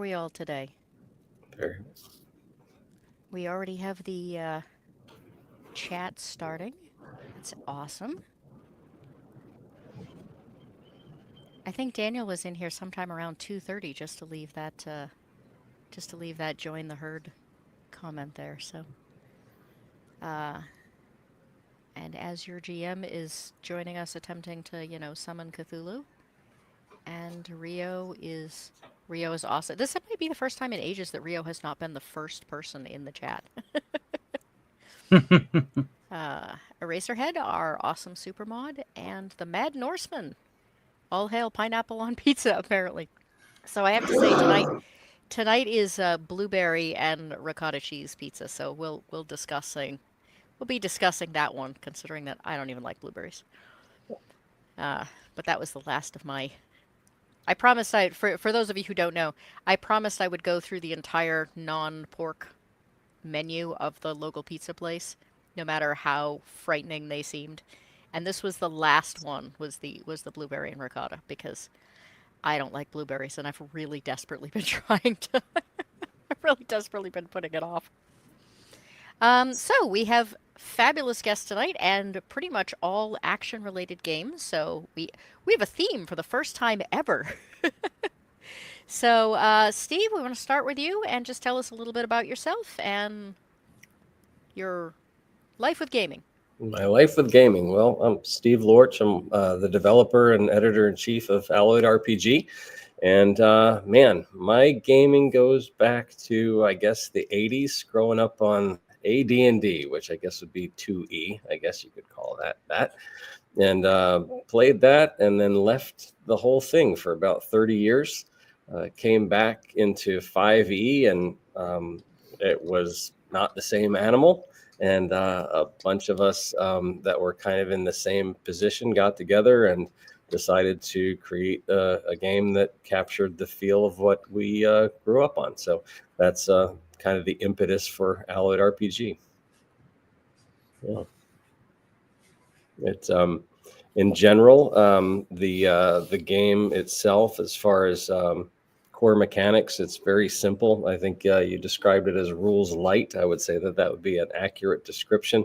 we all today? Very. We already have the chat starting. That's awesome. I think Daniel was in here sometime around 2:30 just to leave that join the herd comment there. So, uh, and as your GM is joining us, attempting to summon Cthulhu, and Rio is awesome. This might be the first time in ages that Rio has not been the first person in the chat. Eraserhead, our awesome supermod, and the Mad Norseman. All hail pineapple on pizza, apparently. So I have to say tonight is blueberry and ricotta cheese pizza. So we'll be discussing that one, considering that I don't even like blueberries. But that was the last of my. I promised for those of you who don't know, I promised I would go through the entire non-pork menu of the local pizza place, no matter how frightening they seemed. And this was the last one, was the blueberry and ricotta, because I don't like blueberries and I've really desperately been trying to I've really desperately been putting it off. So we have fabulous guests tonight and pretty much all action related games. So we have a theme for the first time ever. So Steve, we want to start with you and just tell us a little bit about yourself and your life with gaming. My life with gaming. Well, I'm Steve Lorch. I'm the developer and editor-in-chief of Alloyed RPG. And man, my gaming goes back to, I guess, the 80s, growing up on AD&D, which I guess would be 2E. I guess you could call that. And played that and then left the whole thing for about 30 years. Came back into 5E and it was not the same animal. And a bunch of us that were kind of in the same position got together and decided to create a game that captured the feel of what we grew up on. So that's kind of the impetus for Alloyed RPG. Yeah. It's in general, the game itself, as far as core mechanics, it's very simple. I think you described it as rules light. I would say that would be an accurate description.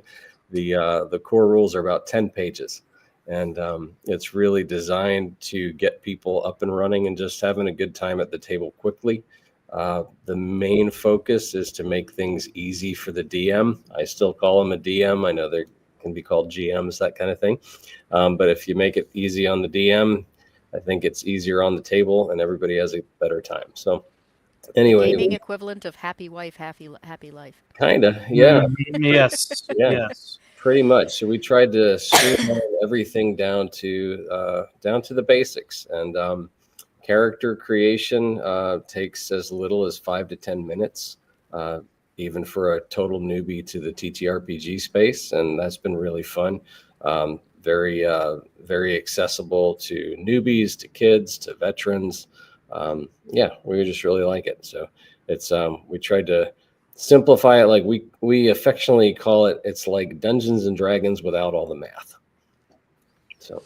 The core rules are about 10 pages, and it's really designed to get people up and running and just having a good time at the table quickly. The main focus is to make things easy for the DM. I still call them a DM. I know they can be called GMs, that kind of thing. But if you make it easy on the DM, I think it's easier on the table and everybody has a better time. So anyway. The gaming equivalent of happy wife, happy life. Kind of, yeah. Yes. Yeah. Yes. Pretty much. So we tried to streamline everything down to the basics. And character creation takes as little as 5 to 10 minutes. Even for a total newbie to the TTRPG space, and that's been really fun. Very accessible to newbies, to kids, to veterans. Yeah, we just really like it. So it's we tried to simplify it, like we affectionately call it. It's like Dungeons and Dragons without all the math. So.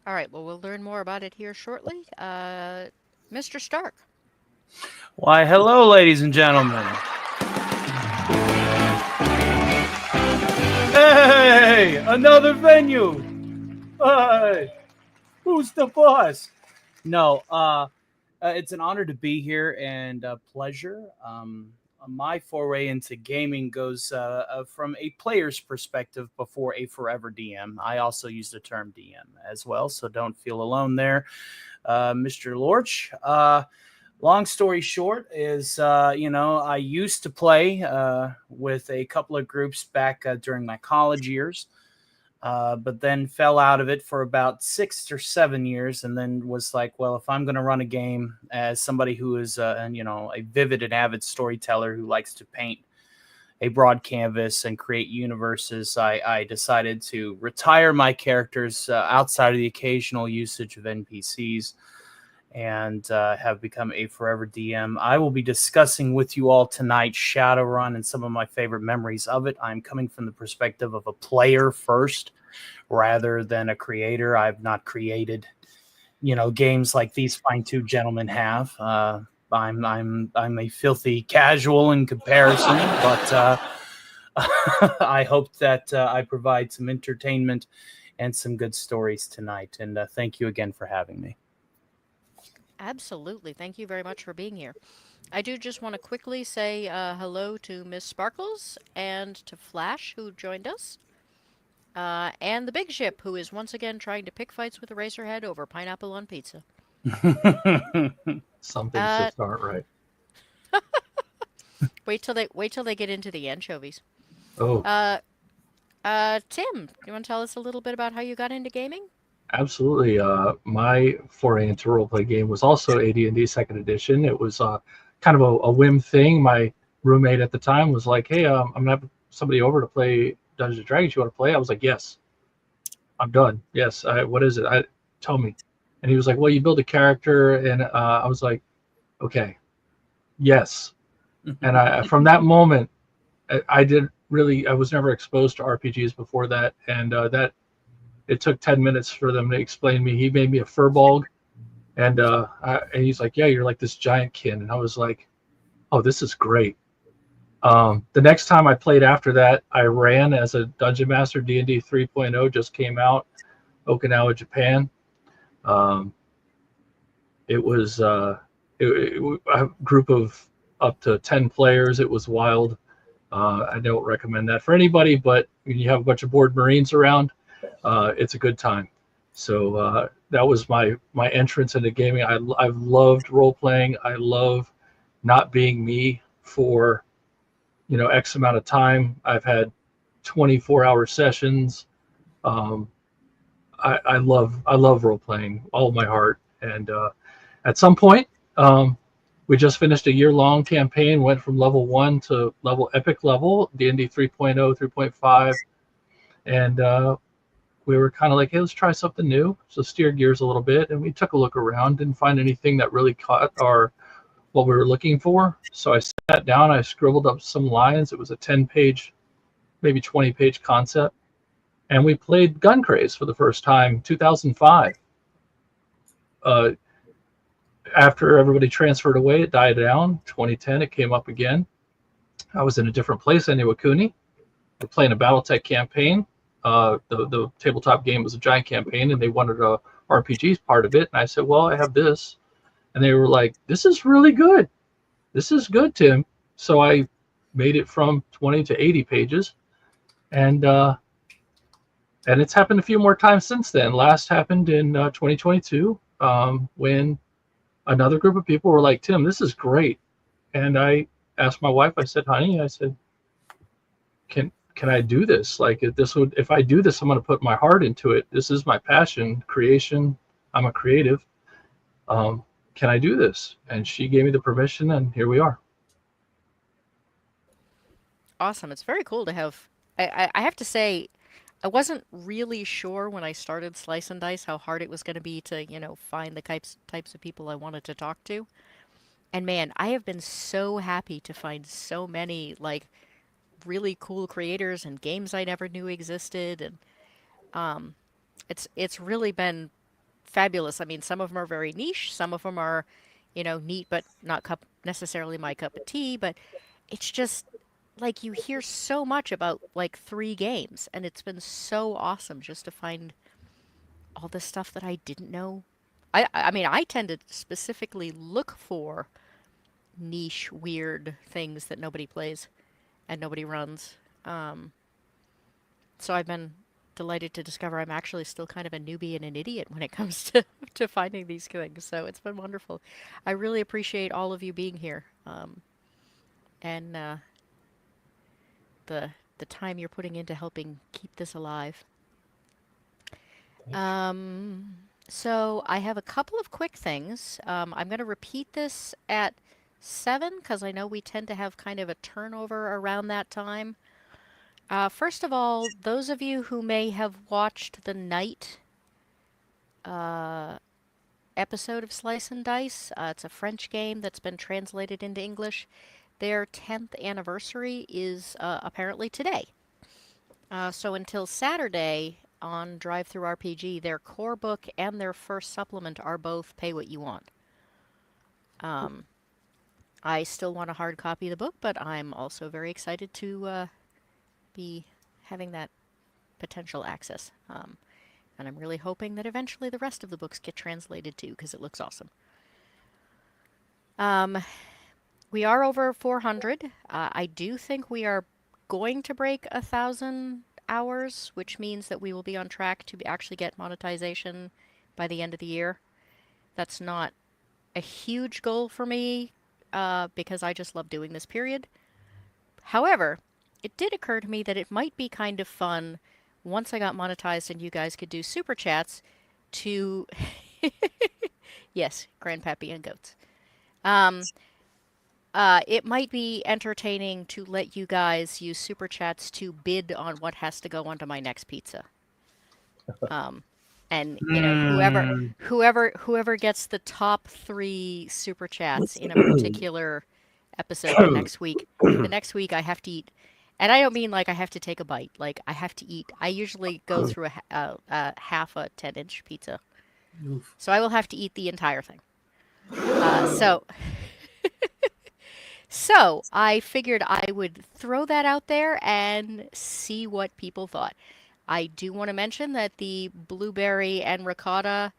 All right. Well, we'll learn more about it here shortly. Mr. Stark. Why, hello, ladies and gentlemen. Hey, another venue. Hey, who's the boss? No, it's an honor to be here and a pleasure. My foray into gaming goes from a player's perspective before a forever DM. I also use the term DM as well, so don't feel alone there, Mr. Lorch. Long story short is, I used to play with a couple of groups back during my college years, but then fell out of it for about 6 or 7 years, and then was like, well, if I'm going to run a game as somebody who is, a vivid and avid storyteller who likes to paint a broad canvas and create universes, I decided to retire my characters outside of the occasional usage of NPCs. And have become a forever DM. I will be discussing with you all tonight Shadowrun and some of my favorite memories of it. I'm coming from the perspective of a player first rather than a creator. I've not created, games like these fine two gentlemen have. I'm a filthy casual in comparison, but I hope that I provide some entertainment and some good stories tonight. And thank you again for having me. Absolutely. Thank you very much for being here. I do just want to quickly say hello to Miss Sparkles and to Flash, who joined us, and the Big Ship, who is once again trying to pick fights with Eraserhead over pineapple on pizza. Some things Uh, just aren't right. wait till they get into the anchovies. Oh, Uh, Tim, you want to tell us a little bit about how you got into gaming? absolutely. My foray into roleplay game was also AD&D Second Edition. It was kind of a whim thing. My roommate at the time was like, "Hey, I'm gonna have somebody over to play Dungeons and Dragons. You want to play?" I was like, "Yes, I'm done. Yes. What is it? Tell me." And he was like, "Well, you build a character," and I was like, "Okay, yes." And from that moment, I did really. I was never exposed to RPGs before that, and that it took 10 minutes for them to explain me. He made me a furbolg, and he's like, "Yeah, you're like this giant kin," and I was like, "Oh, this is great." The next time I played after that, I ran as a dungeon master. D&D 3.0 just came out, Okinawa, Japan. Um, it was a group of up to 10 players. It was wild. I don't recommend that for anybody, but when you have a bunch of bored Marines around, it's a good time. So that was my entrance into gaming. I've loved role playing. I love not being me for X amount of time. I've had 24-hour sessions. Um, I love role playing all my heart. And at some point, we just finished a year-long campaign. Went from level 1 to level epic level, D&D 3.0, 3.5, and we were kind of like, hey, let's try something new. So steer gears a little bit, and we took a look around, didn't find anything that really caught our what we were looking for. So I sat down, I scribbled up some lines. It was a 10-page, maybe 20-page concept, and we played Gun Craze for the first time, 2005. Uh, After everybody transferred away, it died down. 2010, it came up again. I was in a different place in Iwakuni. We're playing a BattleTech campaign. The tabletop game was a giant campaign, and they wanted a RPG part of it. And I said, well, I have this. And they were like, this is really good. This is good, Tim. So I made it from 20 to 80 pages. And it's happened a few more times since then. Last happened in 2022 when another group of people were like, Tim, this is great. And I asked my wife, I said, honey, I said, can I do this? Like if I do this, I'm going to put my heart into it. This is my passion, creation. I'm a creative. Can I do this? And she gave me the permission, and here we are. Awesome. It's very cool to have. I have to say, I wasn't really sure when I started Slice and Dice how hard it was going to be to, find the types of people I wanted to talk to. And man, I have been so happy to find so many like really cool creators and games I never knew existed, and it's really been fabulous. I mean, some of them are very niche, some of them are, neat but not necessarily my cup of tea, but it's just like you hear so much about like three games, and it's been so awesome just to find all the stuff that I didn't know. I mean, I tend to specifically look for niche, weird things that nobody plays and nobody runs. Um, so I've been delighted to discover I'm actually still kind of a newbie and an idiot when it comes to, to finding these things. So it's been wonderful. I really appreciate all of you being here, and the time you're putting into helping keep this alive. Um, so I have a couple of quick things. I'm going to repeat this at 7 because I know we tend to have kind of a turnover around that time. First of all, those of you who may have watched the night uh, episode of Slice and Dice, it's a French game that's been translated into English. Their 10th anniversary is apparently today. So until Saturday on Drive Through RPG, their core book and their first supplement are both pay what you want. Um, I still want a hard copy of the book, but I'm also very excited to be having that potential access. And I'm really hoping that eventually the rest of the books get translated too, because it looks awesome. We are over 400. I do think we are going to break 1,000 hours, which means that we will be on track to actually get monetization by the end of the year. That's not a huge goal for me because I just love doing this period. However, it did occur to me that it might be kind of fun once I got monetized and you guys could do super chats to yes, grandpappy and goats. It might be entertaining to let you guys use super chats to bid on what has to go onto my next pizza. And you know, whoever gets the top 3 super chats in a particular episode the next week I have to eat. And I don't mean like I have to take a bite. Like I have to eat. I usually go through a half a 10-inch pizza. Oof. So I will have to eat the entire thing. So I figured I would throw that out there and see what people thought. I do want to mention that the blueberry and ricotta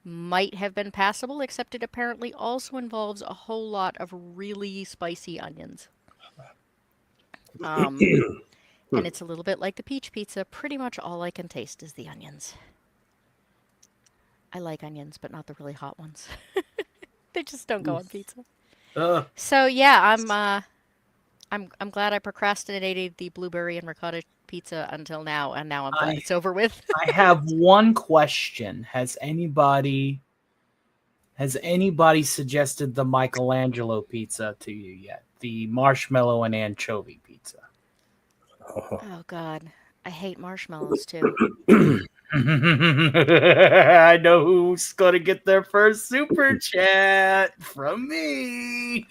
might have been passable, except it apparently also involves a whole lot of really spicy onions. And it's a little bit like the peach pizza. Pretty much all I can taste is the onions. I like onions, but not the really hot ones. They just don't go on pizza. So yeah, I'm glad I procrastinated the blueberry and ricotta pizza until now, and now I'm glad it's over with. I have one question. Has anybody suggested the Michelangelo pizza to you yet? The marshmallow and anchovy pizza. Oh God, I hate marshmallows too. I know who's gonna get their first super chat from me.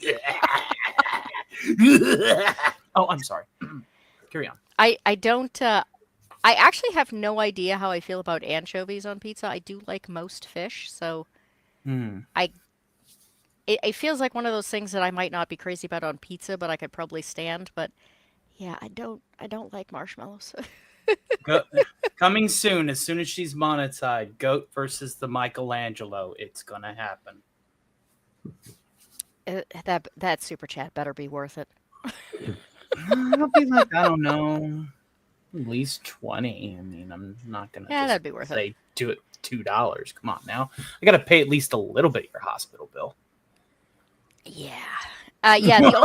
Oh, I'm sorry. Carry on. I don't. I actually have no idea how I feel about anchovies on pizza. I do like most fish, so it feels like one of those things that I might not be crazy about on pizza, but I could probably stand. But yeah, I don't like marshmallows. Coming soon as she's monetized. Goat versus the Michelangelo. It's gonna happen. That super chat better be worth it. It'll be like, I don't know, at least 20. I mean, I'm not gonna that'd be worth say do it $2. Come on now. I gotta pay at least a little bit of your hospital bill. Yeah. Yeah, the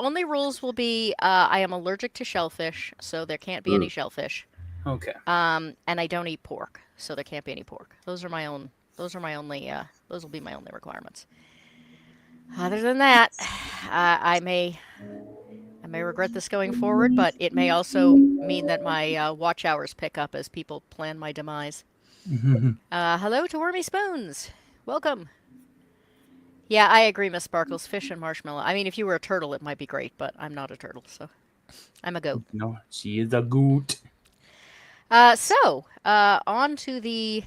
only rules will be I am allergic to shellfish, so there can't be any shellfish. Okay. And I don't eat pork, so there can't be any pork. Those will be my only requirements. Other than that, I may regret this going forward, but it may also mean that my watch hours pick up as people plan my demise. Hello to Wormy Spoons. Welcome. Yeah, I agree, Miss Sparkles. Fish and marshmallow. I mean, if you were a turtle, it might be great, but I'm not a turtle, so I'm a goat. No, she is a goat. So on to the...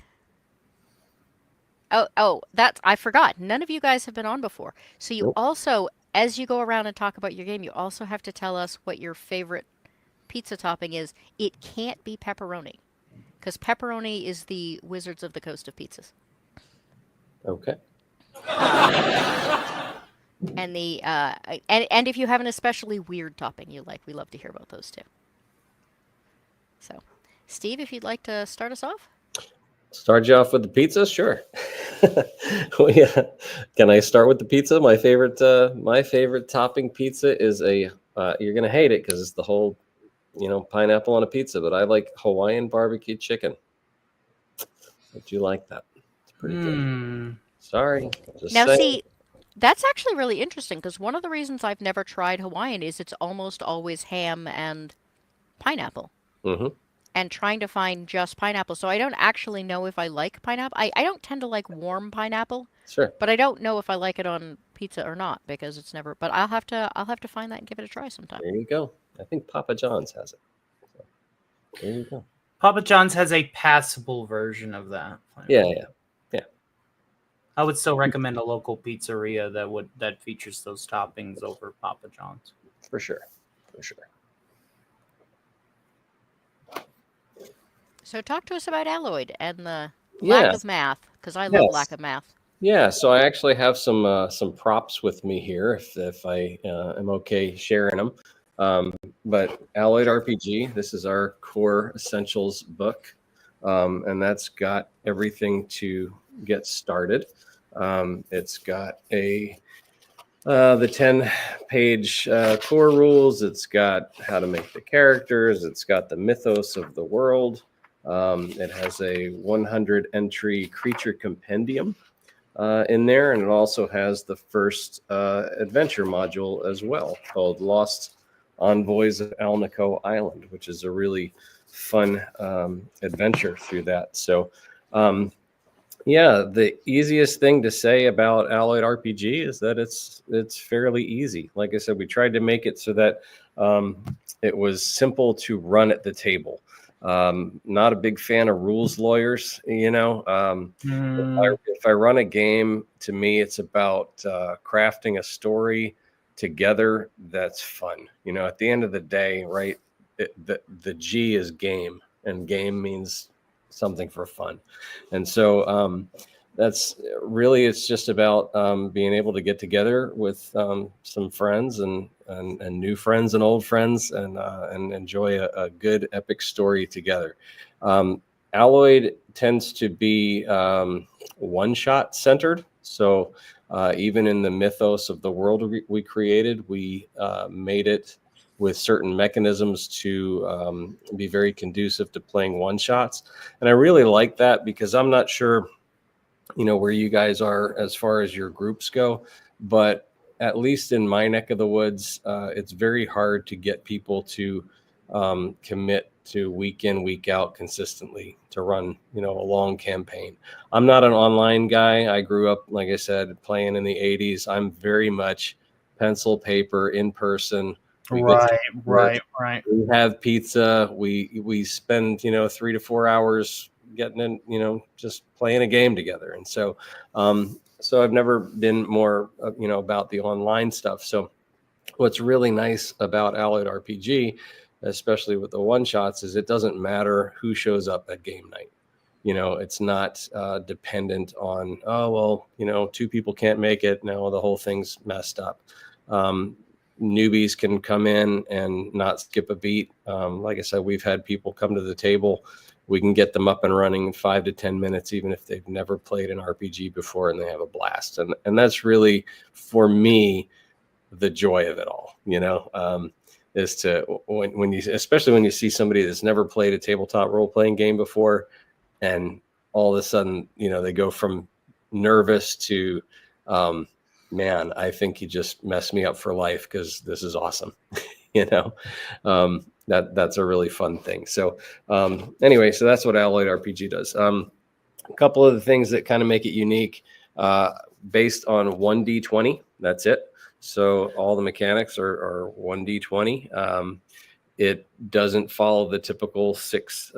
Oh, that's... I forgot. None of you guys have been on before. So you also, as you go around and talk about your game, you also have to tell us what your favorite pizza topping is. It can't be pepperoni, because pepperoni is the Wizards of the Coast of pizzas. Okay. And the and if you have an especially weird topping you like, we love to hear about those too. So, Steve, if you'd like to start us off. Start you off with the pizza, sure. Well, yeah. Can I start with the pizza? My favorite topping pizza is a. You're gonna hate it because it's the whole, pineapple on a pizza. But I like Hawaiian barbecue chicken. Would you like that? It's pretty good. Sorry. Now, see, that's actually really interesting because one of the reasons I've never tried Hawaiian is it's almost always ham and pineapple. Mm-hmm. And trying to find just pineapple. So I don't actually know if I like pineapple. I don't tend to like warm pineapple. Sure. But I don't know if I like it on pizza or not because it's never. But I'll have to find that and give it a try sometime. There you go. I think Papa John's has it. So, there you go. Papa John's has a passable version of that. Yeah. I would still recommend a local pizzeria that features those toppings over Papa John's. For sure. For sure. So talk to us about Alloyed and the lack Yeah. of math, because I love lack Yes. of math. Yeah, so I actually have some props with me here, if I am okay sharing them. But Alloyed RPG, this is our core essentials book, and that's got everything to get started. It's got the 10-page core rules. It's got how to make the characters. It's got the mythos of the world. It has a 100 entry creature compendium in there, and it also has the first adventure module as well, called Lost Envoys of Alnico Island, which is a really fun adventure through that. So yeah, the easiest thing to say about Alloyed RPG is that it's fairly easy. Like I said, we tried to make it so that it was simple to run at the table. Not a big fan of rules lawyers, you know. If I run a game, to me, it's about crafting a story together that's fun. You know, at the end of the day, right? The G is game, and game means something for fun. And so that's really, it's just about being able to get together with some friends and new friends and old friends and enjoy a good epic story together. Alloyed tends to be one-shot centered. So even in the mythos of the world we created, we made it with certain mechanisms to be very conducive to playing one-shots. And I really like that, because I'm not sure, you know, where you guys are as far as your groups go, but at least in my neck of the woods, it's very hard to get people to commit to week in, week out consistently to run, you know, a long campaign. I'm not an online guy. I grew up, like I said, playing in the 80s. I'm very much pencil, paper, in person. Right. We have pizza. We spend, you know, 3 to 4 hours getting in, you know, just playing a game together. And so, so I've never been more, you know, about the online stuff. So what's really nice about Alloyed RPG, especially with the one shots, is it doesn't matter who shows up at game night. You know, it's not dependent on, oh, well, you know, 2 people can't make it. Now the whole thing's messed up. Newbies can come in and not skip a beat. Like I said, we've had people come to the table. We can get them up and running in 5 to 10 minutes, even if they've never played an RPG before, and they have a blast. And that's really, for me, the joy of it all, you know, is to, when you, especially when you see somebody that's never played a tabletop role-playing game before, and all of a sudden, you know, they go from nervous to, man, I think you just messed me up for life, because this is awesome. You know, that's a really fun thing. So anyway, so that's what Alloyed RPG does. A couple of the things that kind of make it unique, based on 1d20, that's it. So all the mechanics are 1d20. It doesn't follow the typical 6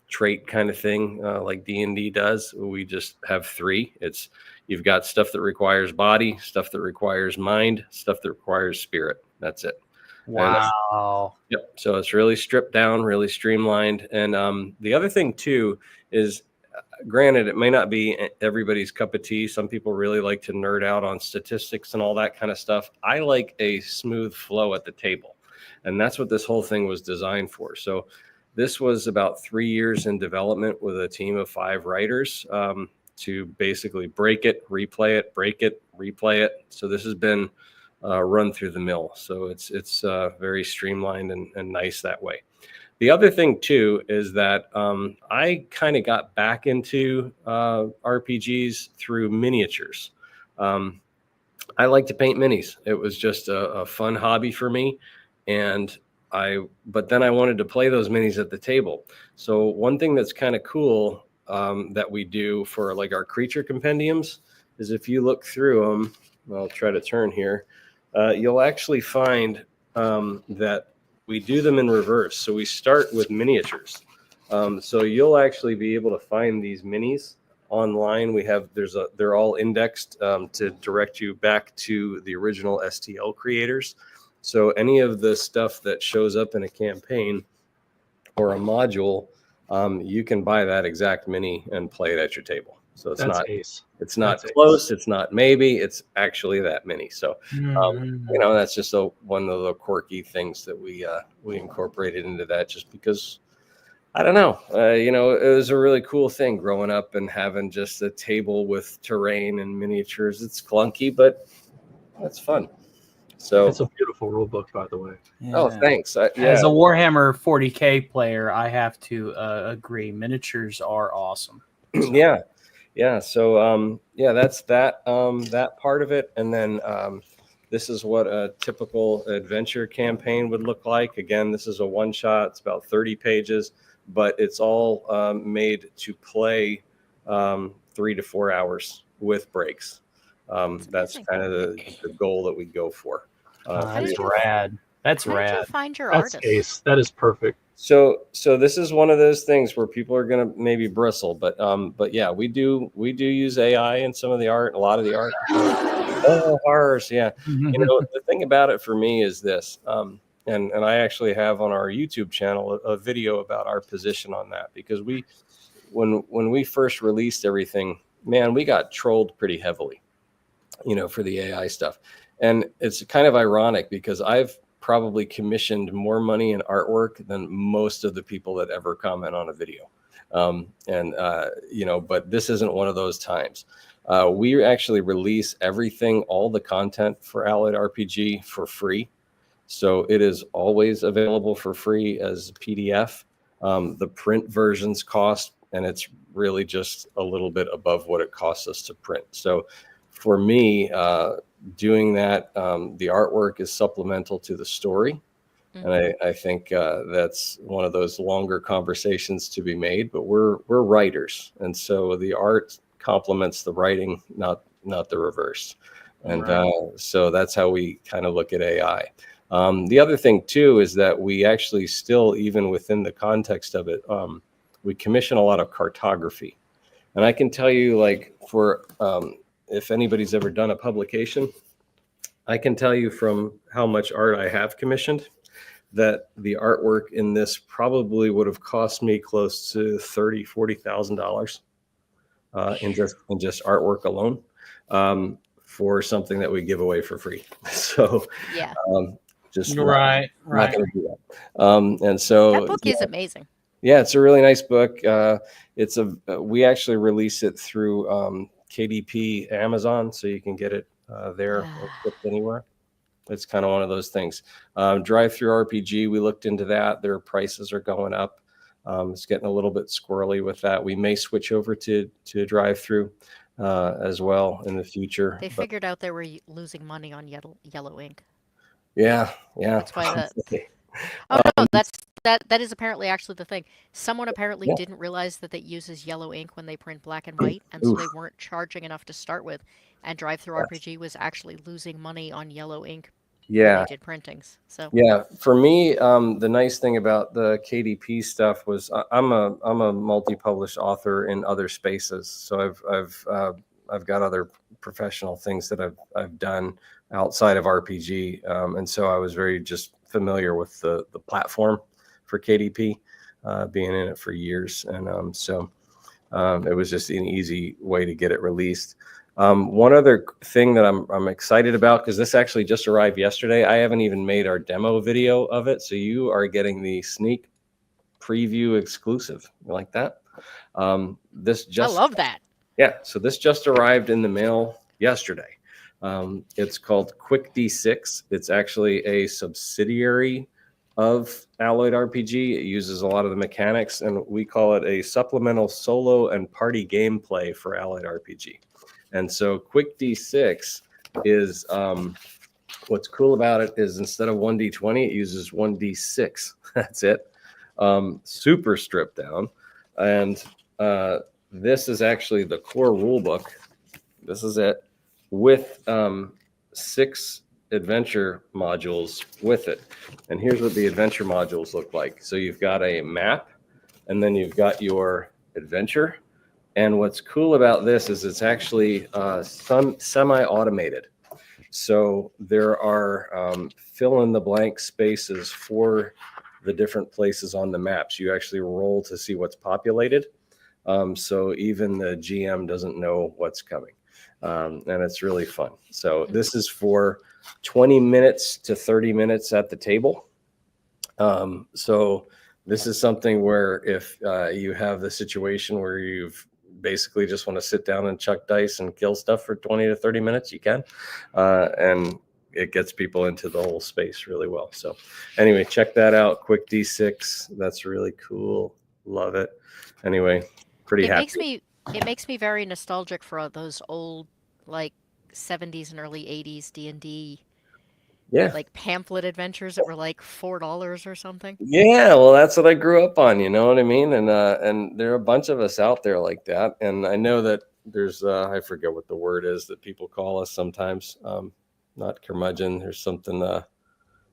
trait kind of thing like D&D does. We just have 3. It's, you've got stuff that requires body, stuff that requires mind, stuff that requires spirit. That's it. Wow. Yep. So it's really stripped down, really streamlined. And the other thing too is, granted, it may not be everybody's cup of tea. Some people really like to nerd out on statistics and all that kind of stuff. I like a smooth flow at the table. And that's what this whole thing was designed for. So this was about 3 years in development with a team of 5 writers to basically break it, replay it, break it, replay it. So this has been run through the mill. So it's very streamlined and nice that way. The other thing too is that I kind of got back into RPGs through miniatures. I like to paint minis. It was just a fun hobby for me, but then I wanted to play those minis at the table. So one thing that's kind of cool that we do for like our creature compendiums is, if you look through them, I'll try to turn here. You'll actually find that we do them in reverse. So we start with miniatures. So you'll actually be able to find these minis online. They're all indexed to direct you back to the original STL creators. So any of the stuff that shows up in a campaign or a module, you can buy that exact mini and play it at your table. So it's That's not ace. it's not That's close. ace. It's not maybe. It's actually that mini. So Mhm. that's just one of the quirky things that we incorporated into that, just because I don't know. It was a really cool thing growing up and having just a table with terrain and miniatures. It's clunky, but it's fun. So, It's a beautiful rule book, by the way. oh, Yeah. thanks. Yeah, As a Warhammer 40K player, I have to agree. Miniatures are awesome. So, yeah. So, that's that part of it, and then this is what a typical adventure campaign would look like. Again, this is a one shot. It's about 30 pages, but it's all made to play 3 to 4 hours with breaks. That's amazing. kind of the goal that we go for. that's did you- rad. That's How did you rad. find your That's artists? ace. That is perfect. So this is one of those things where people are going to maybe bristle, but yeah, we do use AI in some of the art, a lot of the art. Oh, horrors, yeah. The thing about it for me is this, and I actually have on our YouTube channel a video about our position on that, because when we first released everything, man, we got trolled pretty heavily, for the AI stuff, and it's kind of ironic because I've probably commissioned more money in artwork than most of the people that ever comment on a video. But this isn't one of those times. We actually release everything, all the content for Alloyed RPG for free. So it is always available for free as PDF. The print versions cost, and it's really just a little bit above what it costs us to print. So for me, doing that, the artwork is supplemental to the story. Mm-hmm. And I think that's one of those longer conversations to be made, but we're writers. And so the art complements the writing, not the reverse. And so that's how we kind of look at AI. The other thing too is that we actually still, even within the context of it, we commission a lot of cartography. And I can tell you, like, for if anybody's ever done a publication, I can tell you from how much art I have commissioned that the artwork in this probably would have cost me close to $30,000-$40,000 in just artwork alone, for something that we give away for free. So Yeah, just Right. not going to do that. And so that book is amazing. yeah, it's a really nice book. We actually release it through KDP Amazon, so you can get it there or shipped anywhere. It's kind of one of those things. Drive-through RPG, we looked into that. Their prices are going up. It's getting a little bit squirrely with that. We may switch over to drive-through as well in the future. They figured out they were losing money on yellow ink. Yeah. That's why that. Oh no, that is apparently actually the thing. Someone apparently didn't realize that it uses yellow ink when they print black and white, and so they weren't charging enough to start with. And Drive-Thru RPG was actually losing money on yellow ink when they did printings. So yeah, for me, the nice thing about the KDP stuff was I'm a multi-published author in other spaces, so I've got other professional things that I've done outside of RPG, and so I was very just familiar with the platform for KDP, being in it for years, and so it was just an easy way to get it released. One other thing that I'm excited about, because this actually just arrived yesterday. I haven't even made our demo video of it, so you are getting the sneak preview exclusive. You like that? I love that. Yeah, so this just arrived in the mail yesterday. It's called Quick D6. It's actually a subsidiary of Alloyed RPG. It uses a lot of the mechanics, and we call it a supplemental solo and party gameplay for Alloyed RPG. And so Quick D6 is, what's cool about it is instead of 1D20, it uses 1D6. That's it. Super stripped down. And this is actually the core rule book. This is it, with 6 adventure modules with it. And here's what the adventure modules look like. So you've got a map, and then you've got your adventure, And what's cool about this is it's actually some semi-automated. So there are fill-in-the-blank spaces for the different places on the maps. You actually roll to see what's populated. So even the GM doesn't know what's coming. And it's really fun. So this is for 20 minutes to 30 minutes at the table. So this is something where if you have the situation where you've basically just want to sit down and chuck dice and kill stuff for 20 to 30 minutes, you can. And it gets people into the whole space really well. So anyway, check that out. Quick D6. That's really cool. Love it. Anyway, pretty happy. It makes me very nostalgic for those old, like, 70s and early 80s D&D, Yeah. like pamphlet adventures that were like $4 or something. Yeah, well, that's what I grew up on. You know what I mean? And there are a bunch of us out there like that. And I know that there's I forget what the word is that people call us sometimes. Not curmudgeon. There's something.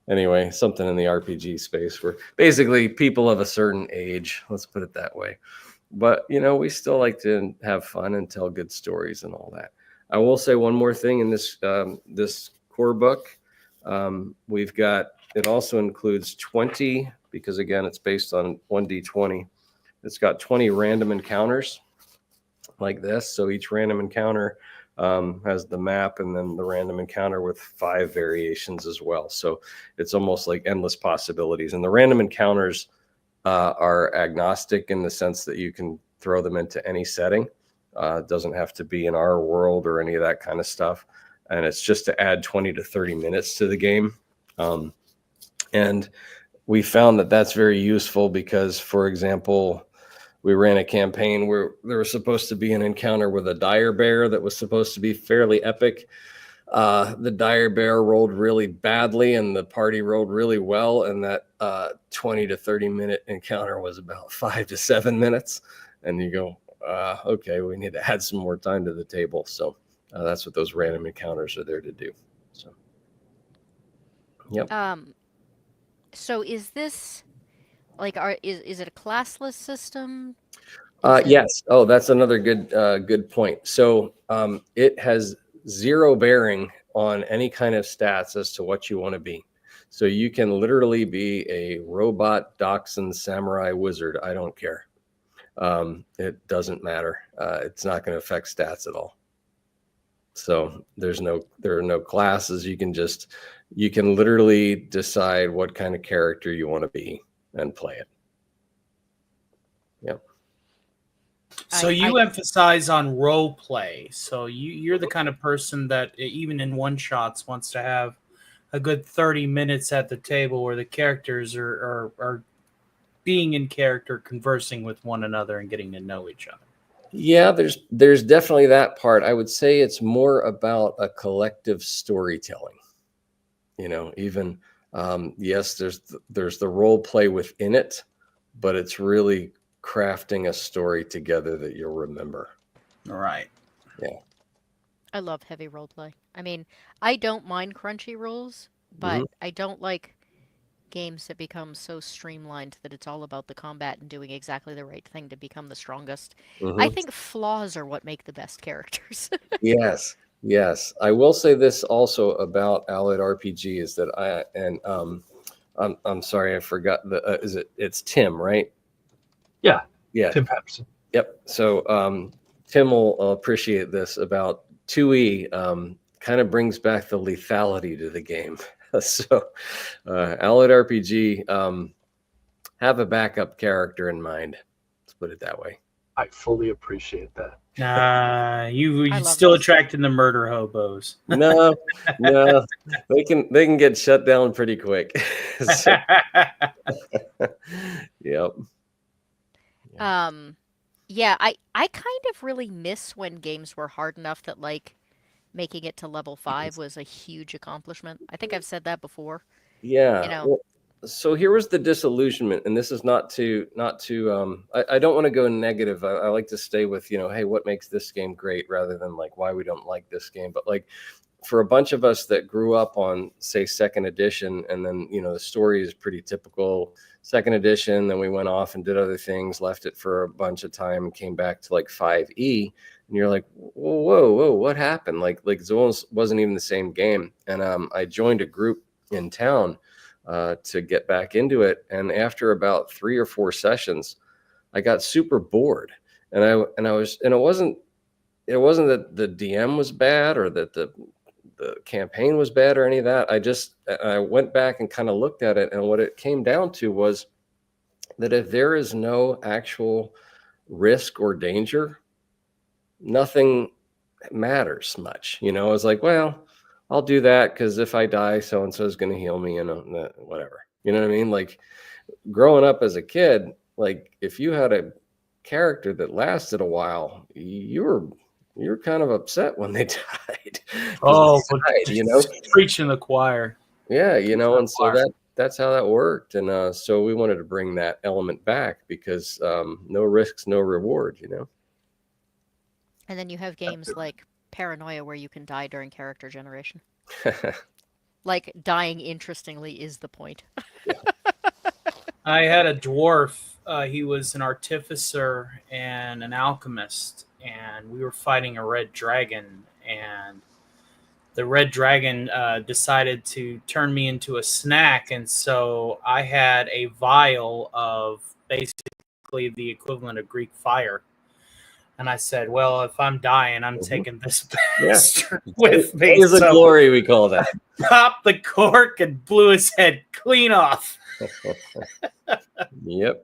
Anyway, something in the RPG space where basically people of a certain age. Let's put it that way. But we still like to have fun and tell good stories and all that. I will say one more thing in this this core book. We've got, it also includes 20, because again, it's based on 1d20. It's got 20 random encounters like this. So each random encounter has the map and then the random encounter with 5 variations as well. So it's almost like endless possibilities. And the random encounters are agnostic in the sense that you can throw them into any setting. It doesn't have to be in our world or any of that kind of stuff. And it's just to add 20 to 30 minutes to the game. And we found that that's very useful because, for example, we ran a campaign where there was supposed to be an encounter with a dire bear that was supposed to be fairly epic. The dire bear rolled really badly and the party rolled really well. And that 20 to 30 minute encounter was about 5 to 7 minutes. And you go, okay, we need to add some more time to the table. So that's what those random encounters are there to do. So, yep. So is this like, is it a classless system? Yes. Oh, that's another good point. So it has zero bearing on any kind of stats as to what you want to be. So you can literally be a robot, dachshund, samurai, wizard. I don't care. It doesn't matter. It's not going to affect stats at all. So there are no classes. You can literally decide what kind of character you want to be and play it. Yep. So you emphasize on role play. So you're the kind of person that even in one shots wants to have a good 30 minutes at the table where the characters are being in character, conversing with one another and getting to know each other. Yeah, there's definitely that part. I would say it's more about a collective storytelling. Even yes, there's the role play within it, but it's really crafting a story together that you'll remember. All right. Yeah. I love heavy roleplay. I mean, I don't mind crunchy rolls, but I don't like games that become so streamlined that it's all about the combat and doing exactly the right thing to become the strongest. I think flaws are what make the best characters. Yes. I will say this also about Allied RPG is that I'm sorry, I forgot it's Tim, right? Yeah. Yeah. Tim Patterson. Yep. So Tim will appreciate this about 2E kind of brings back the lethality to the game. So Allied RPG, have a backup character in mind. Let's put it that way. I fully appreciate that. You still attracting the murder hobos. No, they can get shut down pretty quick. So, yep. Yeah, I kind of really miss when games were hard enough that like making it to level 5 was a huge accomplishment. I think I've said that before. Yeah. Well, so here was the disillusionment, and this is not to I don't want to go negative. I like to stay with, hey, what makes this game great rather than like why we don't like this game. But like for a bunch of us that grew up on, say, second edition, and then, the story is pretty typical second edition, then we went off and did other things, left it for a bunch of time, and came back to like 5e, and you're like, whoa, what happened? Like it wasn't even the same game. And I joined a group in town to get back into it, and after about 3 or 4 sessions, I got super bored, and it wasn't that the DM was bad or that the campaign was bad or any of that. I went back and kind of looked at it, and what it came down to was that if there is no actual risk or danger, nothing matters much. I was like, well, I'll do that because if I die, so and so is going to heal me, whatever. You know what I mean? Like, growing up as a kid, like, if you had a character that lasted a while, you were kind of upset when they died. Oh, they died, preaching the choir. Yeah, and so that's how that worked. And so we wanted to bring that element back because no risks, no reward, And then you have games like Paranoia where you can die during character generation. Like, dying interestingly is the point. I had a dwarf. He was an artificer and an alchemist, and we were fighting a red dragon, and the red dragon decided to turn me into a snack, and so I had a vial of basically the equivalent of Greek fire. And I said, well, if I'm dying, I'm taking this bastard with me. Is a glory, we call that. Popped the cork and blew his head clean off. Yep.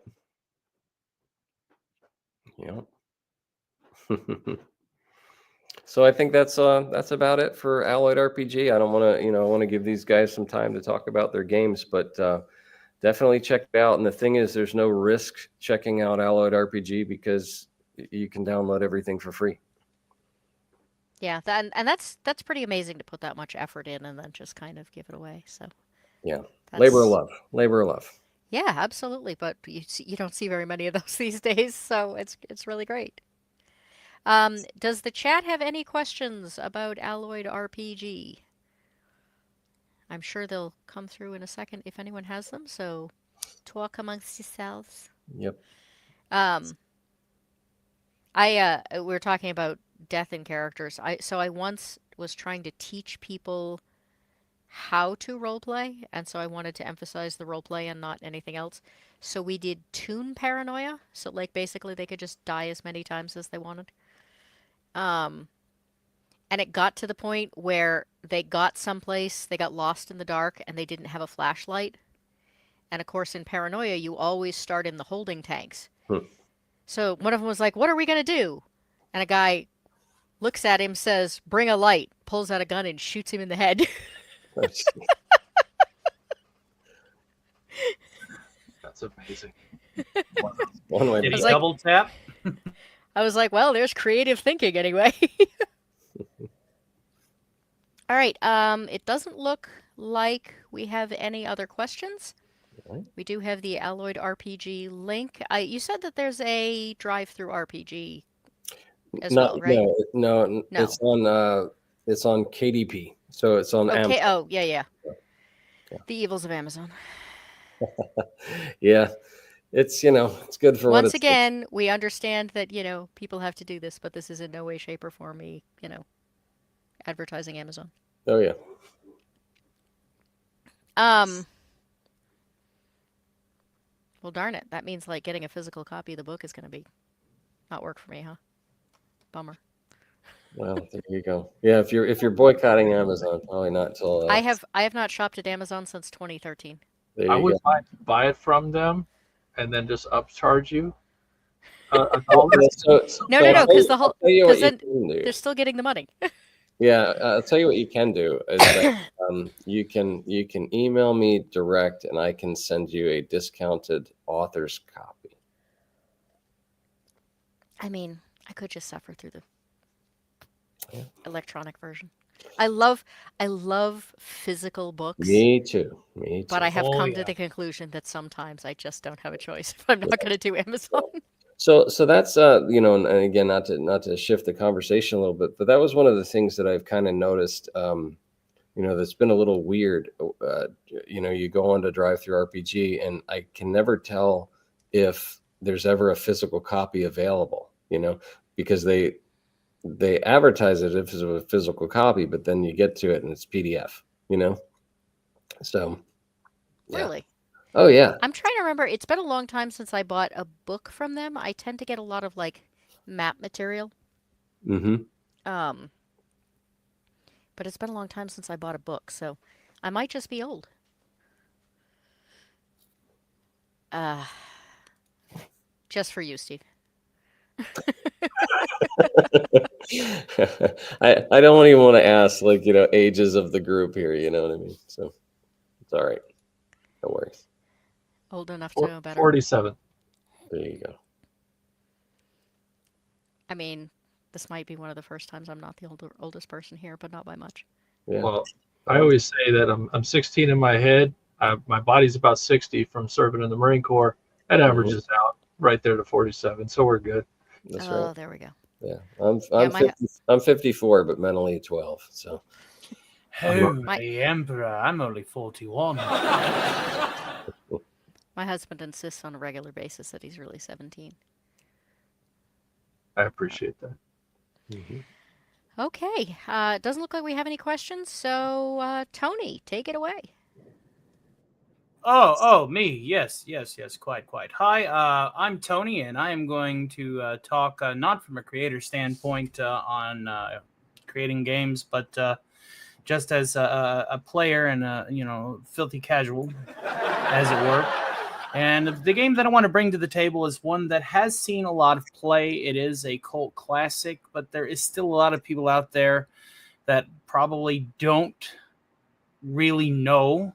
So I think that's about it for Alloyed RPG. I don't want to, I want to give these guys some time to talk about their games, but definitely check it out. And the thing is, there's no risk checking out Alloyed RPG because you can download everything for free. Yeah, and that's pretty amazing to put that much effort in and then just kind of give it away. So yeah, labor of love. Yeah, absolutely. But you don't see very many of those these days, so it's really great. Does the chat have any questions about Alloyed RPG? I'm sure they'll come through in a second if anyone has them. So talk amongst yourselves. Yep. We were talking about death in characters. I once was trying to teach people how to roleplay, and so I wanted to emphasize the roleplay and not anything else. So we did toon paranoia. So like basically they could just die as many times as they wanted. And it got to the point where they got someplace, they got lost in the dark, and they didn't have a flashlight. And of course, in paranoia, you always start in the holding tanks. So one of them was like, "What are we gonna do?" And a guy looks at him, says, "Bring a light," pulls out a gun and shoots him in the head. That's amazing. One way. Did he like, double tap? I was like, well, there's creative thinking anyway. All right. It doesn't look like we have any other questions. Right. We do have the Alloyed RPG link. You said that there's a drive-through RPG as well, right? No. It's on KDP. So it's on Amazon. Oh, yeah. The evils of Amazon. Yeah. It's, it's good for Once again, we understand that, people have to do this, but this is in no way, shape, or form me, advertising Amazon. Oh, yeah. Well, darn it. That means, like, getting a physical copy of the book is going to not work for me, huh? Bummer. Well, there you go. Yeah, if you're boycotting Amazon, probably not until... I have not shopped at Amazon since 2013. I would buy it from them and then just upcharge you. No, because they're still getting the money. Yeah, I'll tell you what you can do is that, you can email me direct, and I can send you a discounted author's copy. I mean, I could just suffer through the electronic version. I love physical books. Me too. But I have come to the conclusion that sometimes I just don't have a choice if I'm not going to do Amazon. So that's and again, not to shift the conversation a little bit, but that was one of the things that I've kind of noticed. That's been a little weird. You go on to Drive Through RPG, and I can never tell if there's ever a physical copy available. Because they advertise it if it's a physical copy, but then you get to it and it's PDF. So yeah. Really? Oh yeah. I'm trying to remember. It's been a long time since I bought a book from them. I tend to get a lot of like map material. Mm-hmm. But it's been a long time since I bought a book, so I might just be old. Just for you, Steve. I don't even want to ask ages of the group here, you know what I mean? So it's all right. No worries. Old enough to know better. 47. There you go. I mean, this might be one of the first times I'm not the oldest person here, but not by much. Yeah. Well, I always say that I'm 16 in my head. My body's about 60 from serving in the Marine Corps. That averages out right there to 47, so we're good. That's Oh, right. there we go. Yeah, I'm 54, but mentally 12. So. Holy Emperor, I'm only 41. My husband insists on a regular basis that he's really 17. I appreciate that. Mm-hmm. Okay. It doesn't look like we have any questions, so Tony, take it away. Oh, me. Yes. Quite. Hi, I'm Tony, and I am going to talk not from a creator standpoint on creating games, but just as a player and a filthy casual, as it were. And the game that I want to bring to the table is one that has seen a lot of play. It is a cult classic, but there is still a lot of people out there that probably don't really know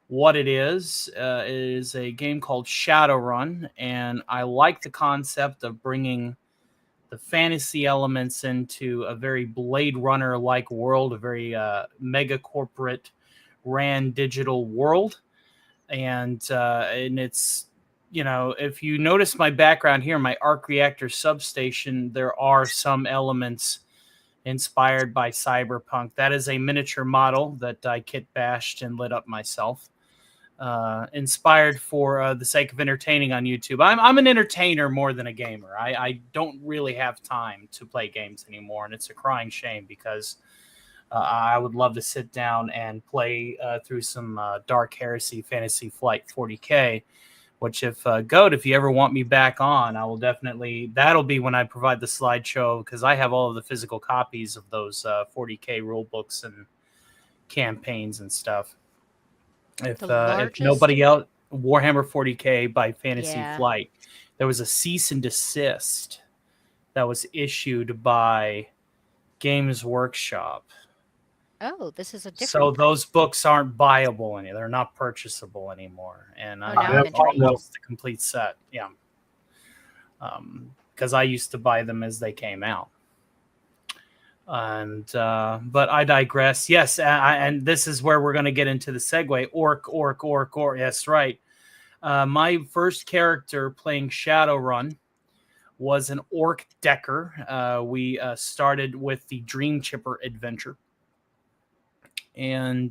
what it is. It is a game called Shadowrun, and I like the concept of bringing the fantasy elements into a very Blade Runner-like world, a very mega corporate ran digital world. And it's, if you notice my background here, my arc reactor substation, there are some elements inspired by Cyberpunk. That is a miniature model that I kit bashed and lit up myself. Inspired for the sake of entertaining on YouTube. I'm an entertainer more than a gamer. I don't really have time to play games anymore, and it's a crying shame because I would love to sit down and play through some Dark Heresy Fantasy Flight 40K, which if you ever want me back on, I will definitely, that'll be when I provide the slideshow, because I have all of the physical copies of those 40K rule books and campaigns and stuff. If nobody else, Warhammer 40K by Fantasy Flight, there was a cease and desist that was issued by Games Workshop. Oh, this is a different. So those books aren't buyable anymore; they're not purchasable anymore. And I have almost the complete set. Yeah, because I used to buy them as they came out. And but I digress. Yes, and this is where we're going to get into the segue. Orc. Yes, right. My first character playing Shadowrun was an orc decker. We started with the Dream Chipper adventure. And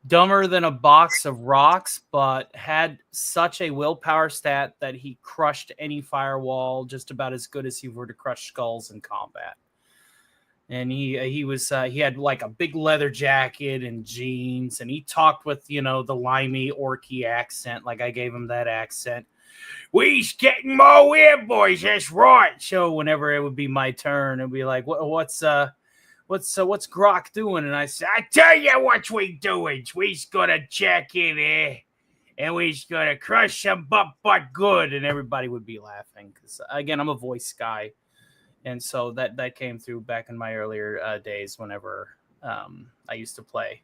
dumber than a box of rocks, but had such a willpower stat that he crushed any firewall just about as good as he were to crush skulls in combat. And he had like a big leather jacket and jeans, and he talked with the limey orky accent, like I gave him that accent. We's getting more weird, boys. That's right. So whenever it would be my turn, it'd be like, what's Grok doing? And I said, I tell you what we doing. We's gonna check in here, and we's gonna crush some butt good. And everybody would be laughing because, again, I'm a voice guy, and so that came through back in my earlier days whenever I used to play.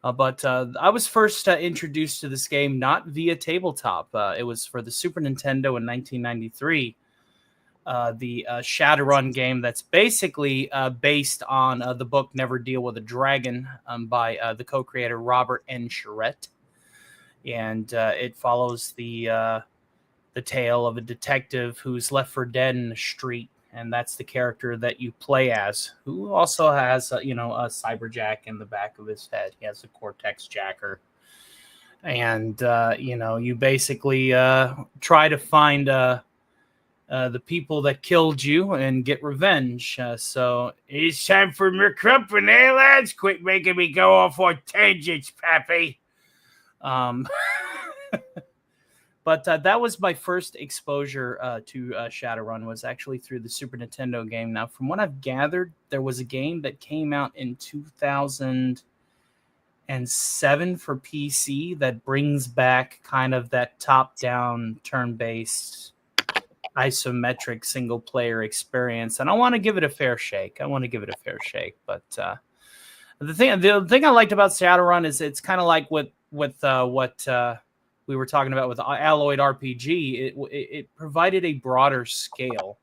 But I was first introduced to this game not via tabletop. It was for the Super Nintendo in 1993. The Shadowrun game that's basically based on the book Never Deal with a Dragon by the co-creator Robert N. Charette. And it follows the the tale of a detective who's left for dead in the street, and that's the character that you play as, who also has a cyberjack in the back of his head. He has a Cortex jacker, and you basically try to find the people that killed you and get revenge. So it's time for more company, lads. Quit making me go off on tangents, Pappy. But that was my first exposure to Shadowrun, was actually through the Super Nintendo game. Now, from what I've gathered, there was a game that came out in 2007 for PC that brings back kind of that top-down, turn-based, isometric single-player experience, and I want to give it a fair shake. But the thing I liked about Shadowrun is it's kind of like what we were talking about with Alloyed RPG. It provided a broader scale.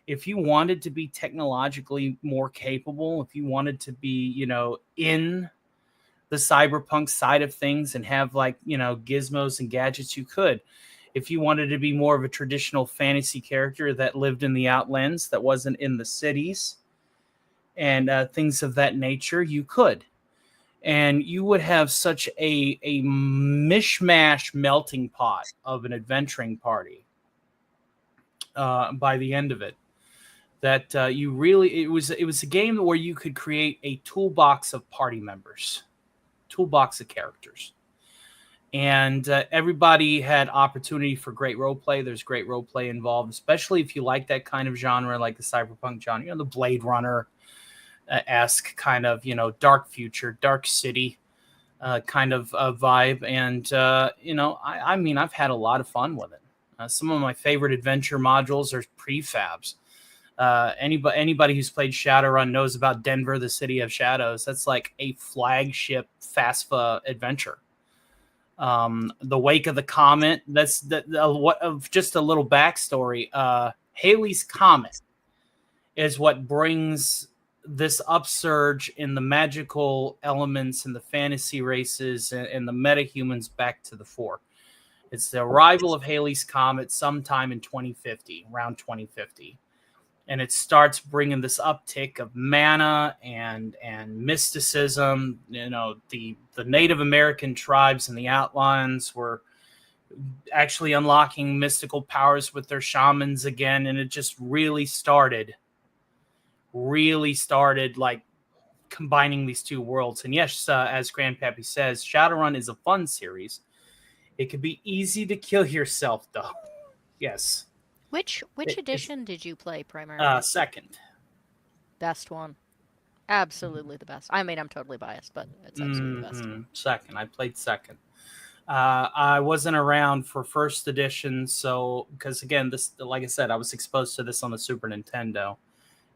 If you wanted to be technologically more capable, if you wanted to be, in the cyberpunk side of things and have gizmos and gadgets, you could. If you wanted to be more of a traditional fantasy character that lived in the Outlands, that wasn't in the cities and things of that nature, you could. And you would have such a mishmash melting pot of an adventuring party by the end of it, that it was a game where you could create a toolbox of party members, toolbox of characters, and everybody had opportunity for great role play. There's great role play involved, especially if you like that kind of genre, like the cyberpunk genre, the Blade Runner esque kind of, dark future, dark city kind of vibe. And, I mean, I've had a lot of fun with it. Some of my favorite adventure modules are prefabs. Anybody who's played Shadowrun knows about Denver, the City of Shadows. That's like a flagship FASFA adventure. The Wake of the Comet. That's just a little backstory. Halley's Comet is what brings this upsurge in the magical elements and the fantasy races and the metahumans back to the fore. It's the arrival of Halley's Comet sometime in 2050, around 2050. And it starts bringing this uptick of mana and mysticism. The Native American tribes and the Outlands were actually unlocking mystical powers with their shamans again, and it just really started like combining these two worlds. And yes, as Grandpappy says, Shadowrun is a fun series. It could be easy to kill yourself, though. Yes. Which edition did you play primarily? Second. Best one. Absolutely the best. I mean, I'm totally biased, but it's absolutely the best. Second. I played second. I wasn't around for first edition, so because again, this, like I said, I was exposed to this on the Super Nintendo.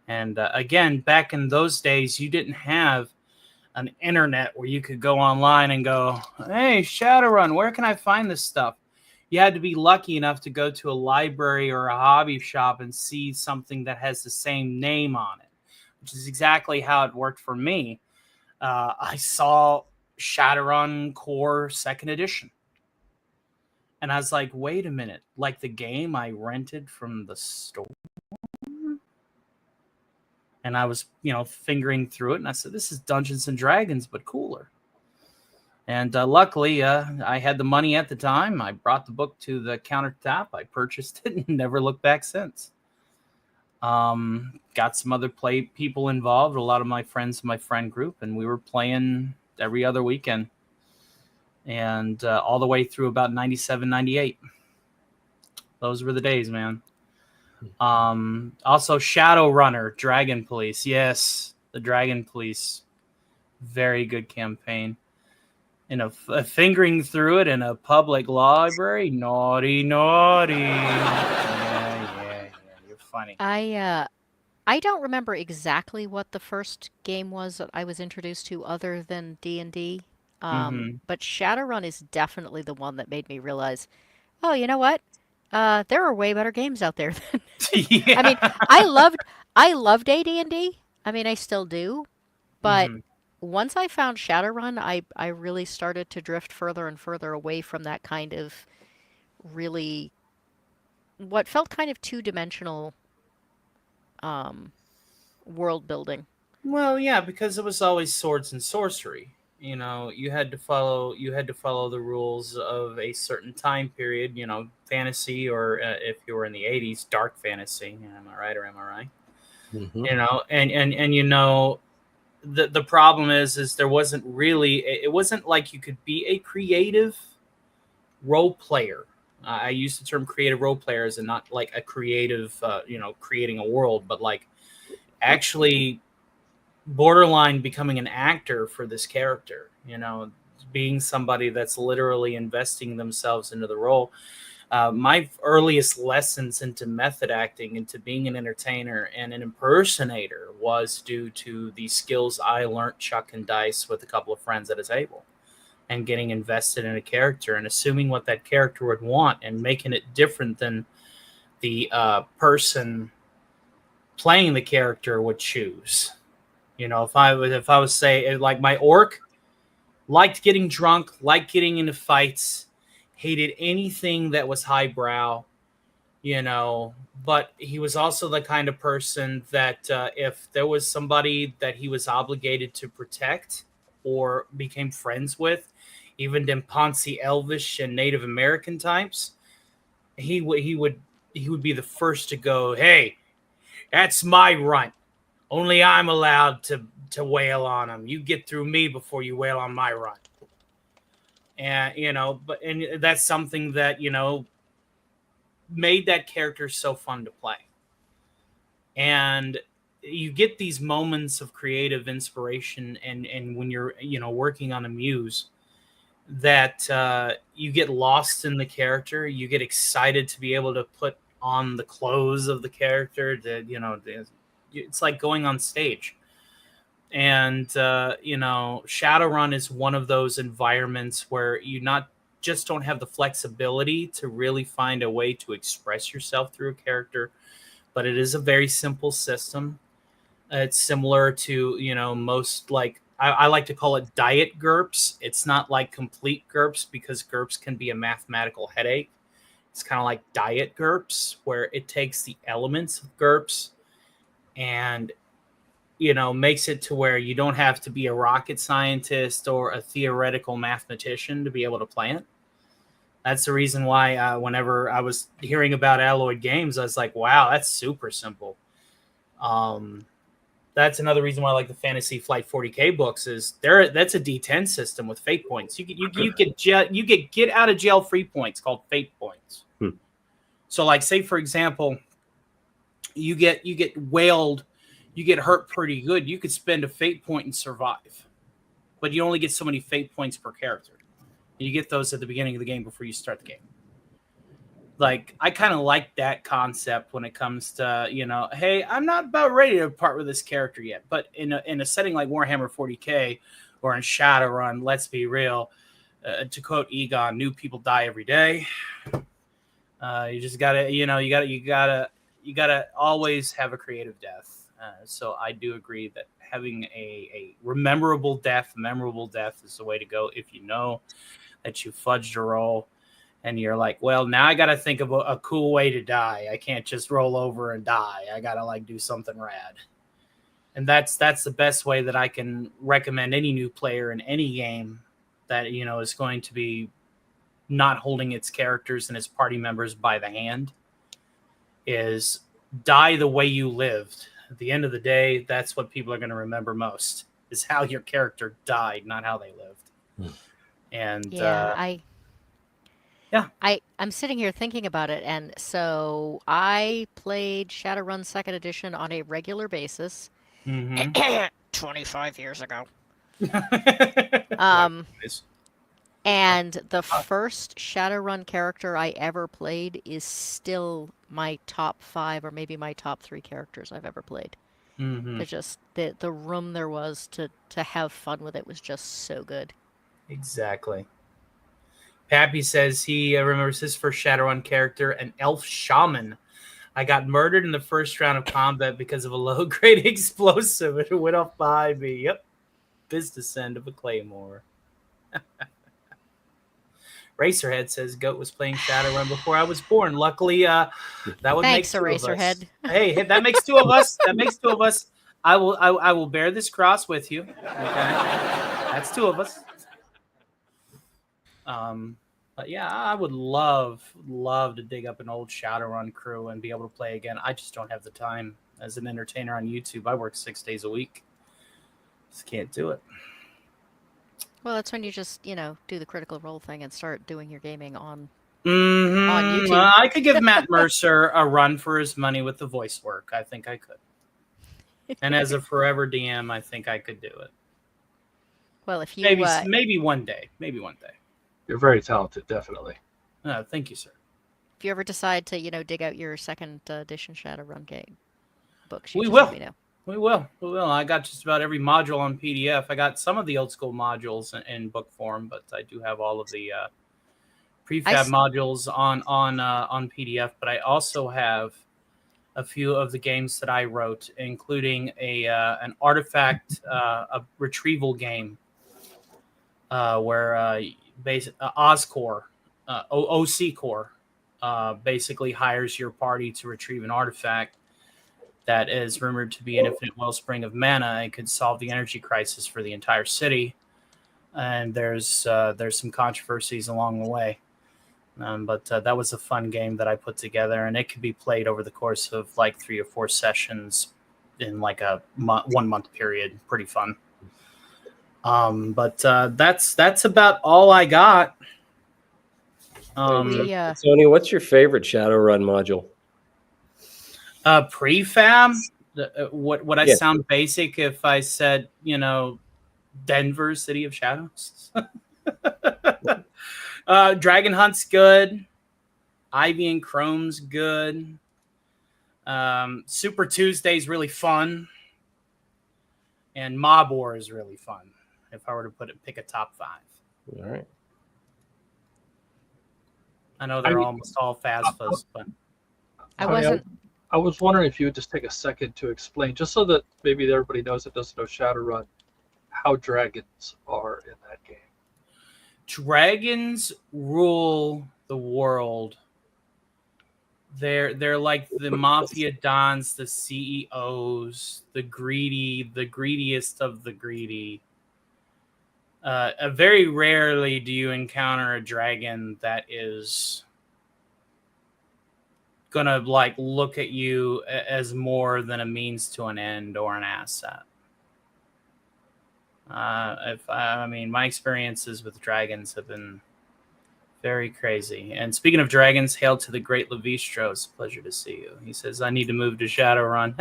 And again, back in those days, you didn't have an internet where you could go online and go, hey, Shadowrun, where can I find this stuff? You had to be lucky enough to go to a library or a hobby shop and see something that has the same name on it, which is exactly how it worked for me. I saw Shadowrun Core 2nd Edition. And I was like, wait a minute, like the game I rented from the store? And I was, fingering through it, and I said, this is Dungeons and Dragons, but cooler. And luckily, I had the money at the time. I brought the book to the countertop. I purchased it and never looked back since. Got some other people involved, a lot of my friends in my friend group, and we were playing every other weekend. And all the way through about 97, 98. Those were the days, man. Also Shadowrunner, Dragon Police. Yes, the Dragon Police. Very good campaign. A fingering through it in a public library. Naughty. Yeah. You're funny. I don't remember exactly what the first game was that I was introduced to other than D&D. But Shadowrun is definitely the one that made me realize, oh, you know what? There are way better games out there than Yeah. I mean, I loved AD&D. I mean, I still do. But once I found Shadowrun, I really started to drift further and further away from that kind of really what felt kind of two-dimensional world building. Well, yeah, because it was always swords and sorcery. You had to follow the rules of a certain time period. Fantasy, or if you were in the '80s, dark fantasy. Am I right or am I right? Mhm. And the problem is there wasn't really. It wasn't like you could be a creative role player. I use the term creative role players and not like a creative, creating a world, but like actually borderline becoming an actor for this character, being somebody that's literally investing themselves into the role. My earliest lessons into method acting, into being an entertainer and an impersonator, was due to the skills I learned chucking dice with a couple of friends at a table and getting invested in a character and assuming what that character would want and making it different than the person playing the character would choose. If I was say like my orc liked getting drunk, liked getting into fights, hated anything that was highbrow, but he was also the kind of person that if there was somebody that he was obligated to protect or became friends with, even them Ponzi Elvish and Native American types, he would be the first to go, hey, that's my runt. Only I'm allowed to wail on him. You get through me before you wail on my runt. And that's something that made that character so fun to play. And you get these moments of creative inspiration, and when you're working on a muse, that you get lost in the character. You get excited to be able to put on the clothes of the character. It's like going on stage. And Shadowrun is one of those environments where you not just don't have the flexibility to really find a way to express yourself through a character, but it is a very simple system. It's similar to most, like, I like to call it diet GURPS. It's not like complete GURPS, because GURPS can be a mathematical headache. It's kind of like diet GURPS, where it takes the elements of GURPS and makes it to where you don't have to be a rocket scientist or a theoretical mathematician to be able to play it. That's the reason why whenever I was hearing about Alloyed Games, I was like, wow, that's super simple. That's another reason why I like the Fantasy Flight 40K books. Is there? That's a D10 system with fate points. You get get out of jail free points called fate points. So, like, say for example, you get whaled, you get hurt pretty good. You could spend a fate point and survive, but you only get so many fate points per character. And you get those at the beginning of the game before you start the game. Like, I kind of like that concept when it comes to, hey, I'm not about ready to part with this character yet. But in a setting like Warhammer 40K or in Shadowrun, let's be real. To quote Egon, new people die every day. You just gotta, you gotta always have a creative death. So I do agree that having a memorable death is the way to go. If you know that you fudged a roll, and you're like, well, now I got to think of a cool way to die. I can't just roll over and die. I got to do something rad. And that's the best way that I can recommend any new player in any game that, is going to be not holding its characters and its party members by the hand, is die the way you lived. At the end of the day, that's what people are going to remember most, is how your character died, not how they lived. And I'm sitting here thinking about it, and so I played Shadowrun Second Edition on a regular basis. 25 years ago. And the first Shadowrun character I ever played is still my top 5 or maybe my top 3 characters I've ever played. It's just the room there was to have fun with it was just so good. Exactly. Pappy says he remembers his first Shadowrun character, an elf shaman. I got murdered in the first round of combat because of a low-grade explosive. It went off behind me. Yep. Business end of a claymore. Racerhead says Goat was playing Shadowrun before I was born. Luckily, that would Thanks, make two of us. Eraserhead. Hey, that makes two of us. That makes two of us. I will bear this cross with you. Okay, that's two of us. But yeah, I would love to dig up an old Shadowrun crew and be able to play again. I just don't have the time as an entertainer on YouTube. I work 6 days a week. Just can't do it. Well, that's when you just, do the Critical Role thing and start doing your gaming on Mm-hmm. YouTube. I could give Matt Mercer a run for his money with the voice work. I think I could. And as a forever DM, I think I could do it. Well, if you maybe one day. Maybe one day. You're very talented, definitely. Thank you, sir. if you ever decide to, dig out your second edition Shadowrun game books, We just will. let me know. We will. I got just about every module on PDF. I got some of the old school modules in book form, but I do have all of the prefab modules on PDF. But I also have a few of the games that I wrote, including an artifact, a retrieval game, where Oscorp, OC Core, basically hires your party to retrieve an artifact that is rumored to be an infinite wellspring of mana and could solve the energy crisis for the entire city. And there's some controversies along the way. But that was a fun game that I put together, and it could be played over the course of like 3 or 4 sessions in like a 1 month period. Pretty fun. But that's about all I got. Tony, what's your favorite Shadowrun module? Prefab. Would I sound basic if I said, Denver, City of Shadows? Dragon Hunt's good. Ivy and Chrome's good. Super Tuesday's really fun. And Mob War is really fun, if I were to pick a top 5. All right. I know they're almost all FASFAs, but I was wondering if you would just take a second to explain, just so that maybe everybody knows that doesn't know Shadowrun, how dragons are in that game. Dragons rule the world. They're like the mafia dons, the CEOs, the greediest of the greedy. Very rarely do you encounter a dragon that is gonna like look at you as more than a means to an end or an asset. My experiences with dragons have been very crazy. And speaking of dragons, hail to the great Levistro. It's a pleasure to see you. He says, I need to move to Shadowrun.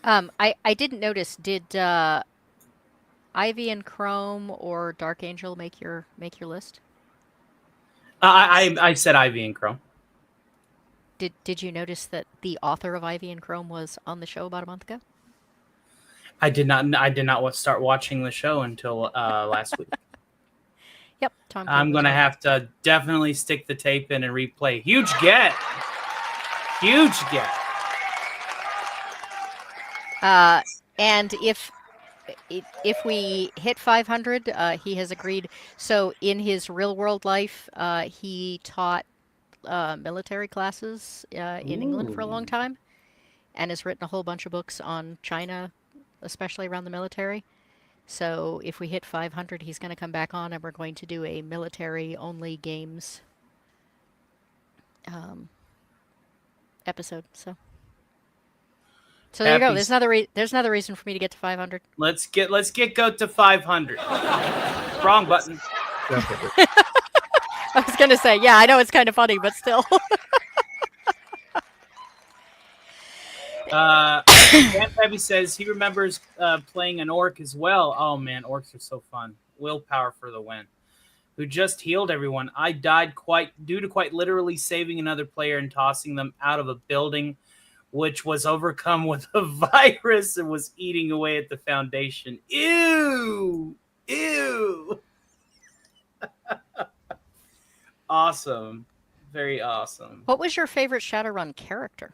I didn't notice. Did Ivy and Chrome or Dark Angel make your list? I said Ivy and Chrome. Did you notice that the author of Ivy and Chrome was on the show about a month ago? I did not start watching the show until last week. Yep, Tom. I'm gonna have to definitely stick the tape in and replay. Huge get. And if we hit 500, he has agreed. So in his real world life, he taught military classes in England for a long time, and has written a whole bunch of books on China, especially around the military. So if we hit 500, he's going to come back on, and we're going to do a military-only games episode. So there you go. There's another reason for me to get to 500. Let's get Goat to 500. Wrong button. I was going to say, yeah, I know it's kind of funny, but still. Debbie says he remembers playing an orc as well. Oh man, orcs are so fun. Willpower for the win. Who just healed everyone. I died due to quite literally saving another player and tossing them out of a building, which was overcome with a virus and was eating away at the foundation. Ew. Awesome. Very awesome. What was your favorite Shadowrun character?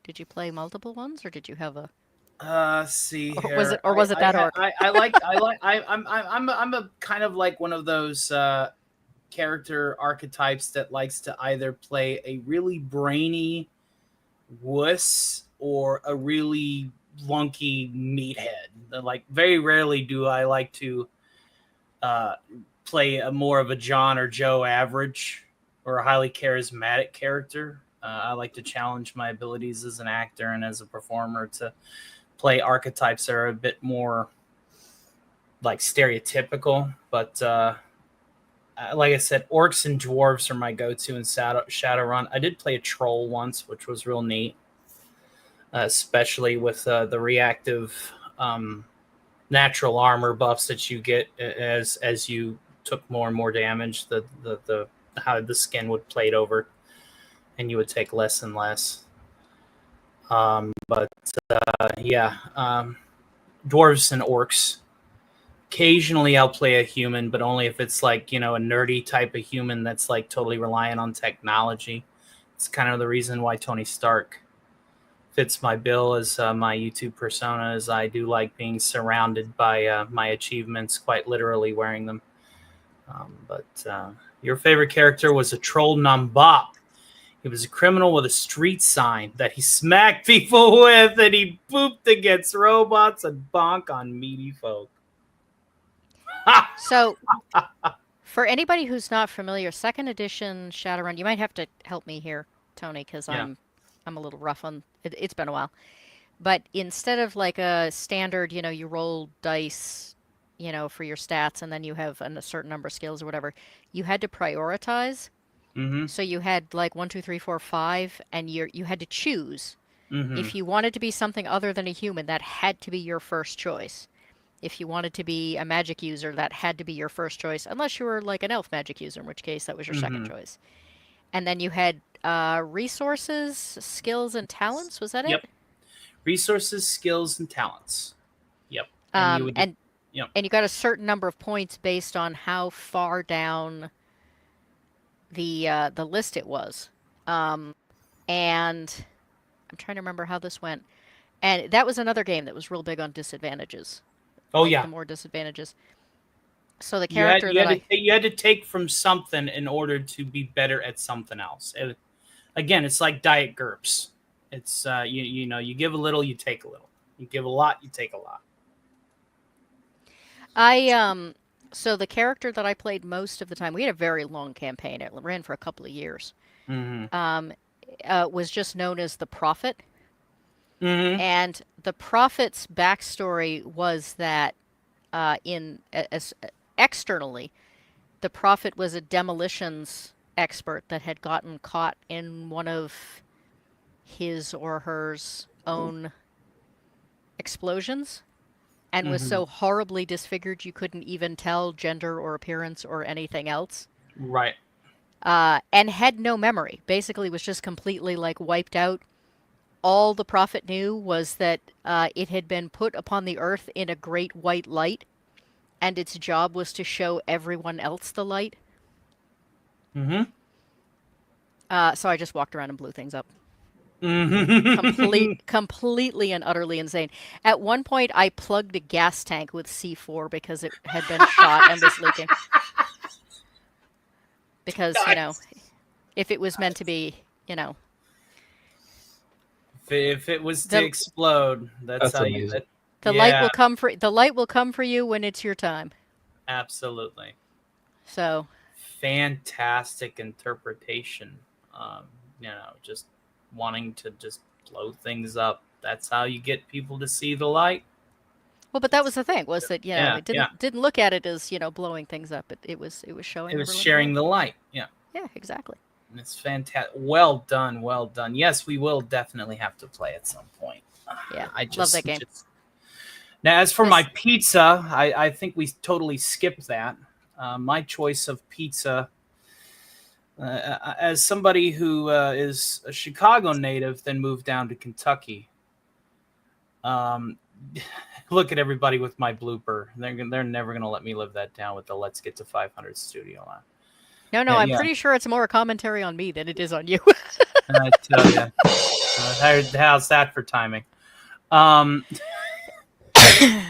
Did you play multiple ones, or did you have a See Or was here. it, or was it that orc? I'm a kind of like one of those character archetypes that likes to either play a really brainy wuss or a really lunky meathead. Like very rarely do I like to play a more of a John or Joe average or a highly charismatic character. I like to challenge my abilities as an actor and as a performer to play archetypes that are a bit more like stereotypical. But like I said, orcs and dwarves are my go-to in Shadowrun. I did play a troll once, which was real neat, especially with the reactive natural armor buffs that you get as you took more and more damage. The how the skin would plate over, and you would take less and less. But yeah, dwarves and orcs. Occasionally, I'll play a human, but only if it's like, a nerdy type of human that's like totally reliant on technology. It's kind of the reason why Tony Stark fits my bill as my YouTube persona, as I do like being surrounded by my achievements, quite literally wearing them. But your favorite character was a troll Nambop. He was a criminal with a street sign that he smacked people with, and he booped against robots and bonk on meaty folk. So, for anybody who's not familiar, second edition Shadowrun, you might have to help me here, Tony, because Yeah. I'm a little rough on it. It's been a while. But instead of like a standard, you roll dice, for your stats, and then you have a certain number of skills or whatever, you had to prioritize. Mm-hmm. So you had like 1, 2, 3, 4, 5, and you had to choose. Mm-hmm. If you wanted to be something other than a human, that had to be your first choice. If you wanted to be a magic user, that had to be your first choice, unless you were like an elf magic user, in which case that was your second choice. And then you had resources, skills, and talents. Was that Yep. it? Resources, skills, and talents. Yep. And you would And yep. you got a certain number of points based on how far down the list it was. And I'm trying to remember how this went. And that was another game that was real big on disadvantages. Oh like yeah. the more disadvantages. So the You had, character you, that had to, you had to take from something in order to be better at something else. Again, it's like Diet GURPS. It's you give a little, you take a little. You give a lot, you take a lot. So the character that I played most of the time, we had a very long campaign. It ran for a couple of years. Mm-hmm. Was just known as the Prophet. Mm-hmm. And the Prophet's backstory was that externally, the Prophet was a demolitions expert that had gotten caught in one of his or hers own explosions and was so horribly disfigured you couldn't even tell gender or appearance or anything else. Right. And had no memory. Basically was just completely like wiped out. All the Prophet knew was that it had been put upon the earth in a great white light, and its job was to show everyone else the light. Mm-hmm. So I just walked around and blew things up. Mm-hmm. Completely and utterly insane. At one point, I plugged a gas tank with C4 because it had been shot and was leaking. Because, Nice. if it was meant to be, If it was to explode, that's how amazing. The light will come for you when it's your time. Absolutely. So Fantastic interpretation. Just wanting to just blow things up. That's how you get people to see the light. well, but that was the thing, was that it Yeah. didn't look at it as blowing things up. It was showing. It was everyone sharing the the light. Yeah. Yeah, exactly. And it's fantastic. Well done. Well done. Yes, we will definitely have to play at some point. Yeah, I just love that game. Now, as for my pizza, I think we totally skipped that. My choice of pizza, as somebody who is a Chicago native, then moved down to Kentucky. Look at everybody with my blooper. They're never going to let me live that down with the Let's Get to 500 studio line. No, I'm pretty sure it's more a commentary on me than it is on you. I tell you. How's that for timing? Um,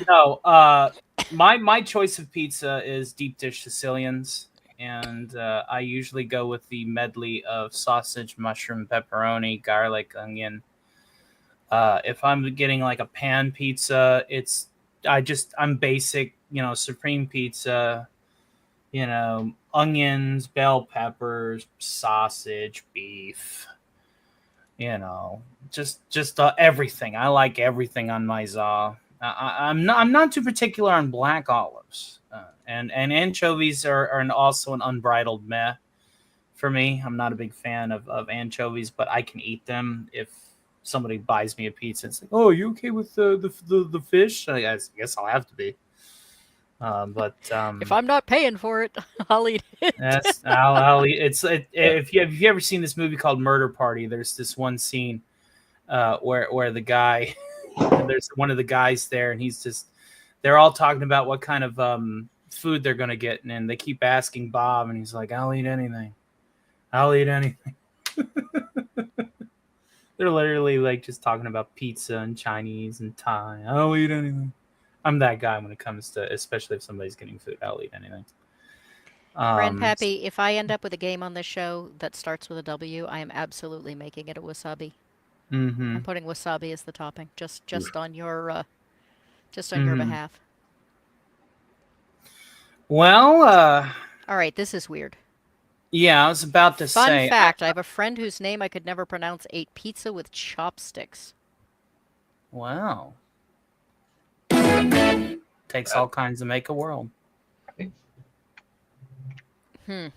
no, my choice of pizza is deep dish Sicilians, and I usually go with the medley of sausage, mushroom, pepperoni, garlic, onion. If I'm getting like a pan pizza, I'm basic, supreme pizza, onions, bell peppers, sausage, beef, you know, just everything. I like everything on my za. I'm not too particular on black olives, and anchovies are also an unbridled meh for me. I'm not a big fan of anchovies, but I can eat them if somebody buys me a pizza. It's like, oh, are you okay with the fish? I guess I'll have to be. But If I'm not paying for it, I'll eat it. That's I'll eat. If you ever seen this movie called Murder Party, there's this one scene where the guy there's one of the guys there, and they're all talking about what kind of food they're gonna get, and they keep asking Bob, and he's like, I'll eat anything. I'll eat anything. They're literally like just talking about pizza and Chinese and Thai. I'll eat anything. I'm that guy when it comes to, especially if somebody's getting food, I'll eat anything. Grandpappy, if I end up with a game on this show that starts with a W, I am absolutely making it a wasabi. Mm-hmm. I'm putting wasabi as the topping, just on your Mm-hmm. behalf. Well, All right, this is weird. yeah, I was about to Fun say. fact: I have a friend whose name I could never pronounce ate pizza with chopsticks. Wow. Takes all kinds to make a world. All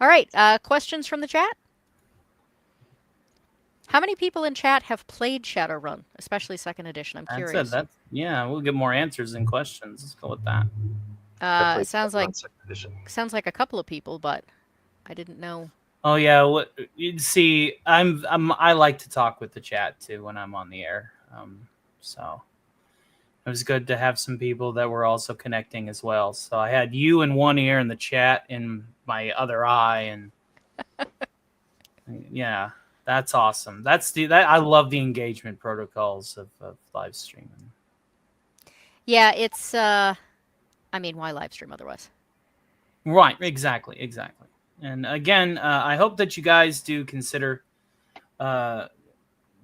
right, questions from the chat? How many people in chat have played Shadowrun, especially second edition? I'm That's curious. it. Yeah, we'll get more answers than questions. Let's go with that. Sounds like a couple of people, but I didn't know. Oh yeah, you see, I like to talk with the chat too when I'm on the air. So it was good to have some people that were also connecting as well. So I had you in one ear and the chat in my other eye, and yeah, that's awesome. I love the engagement protocols of live streaming. Yeah, it's. I mean, why live stream otherwise? Right, exactly. And again, I hope that you guys do consider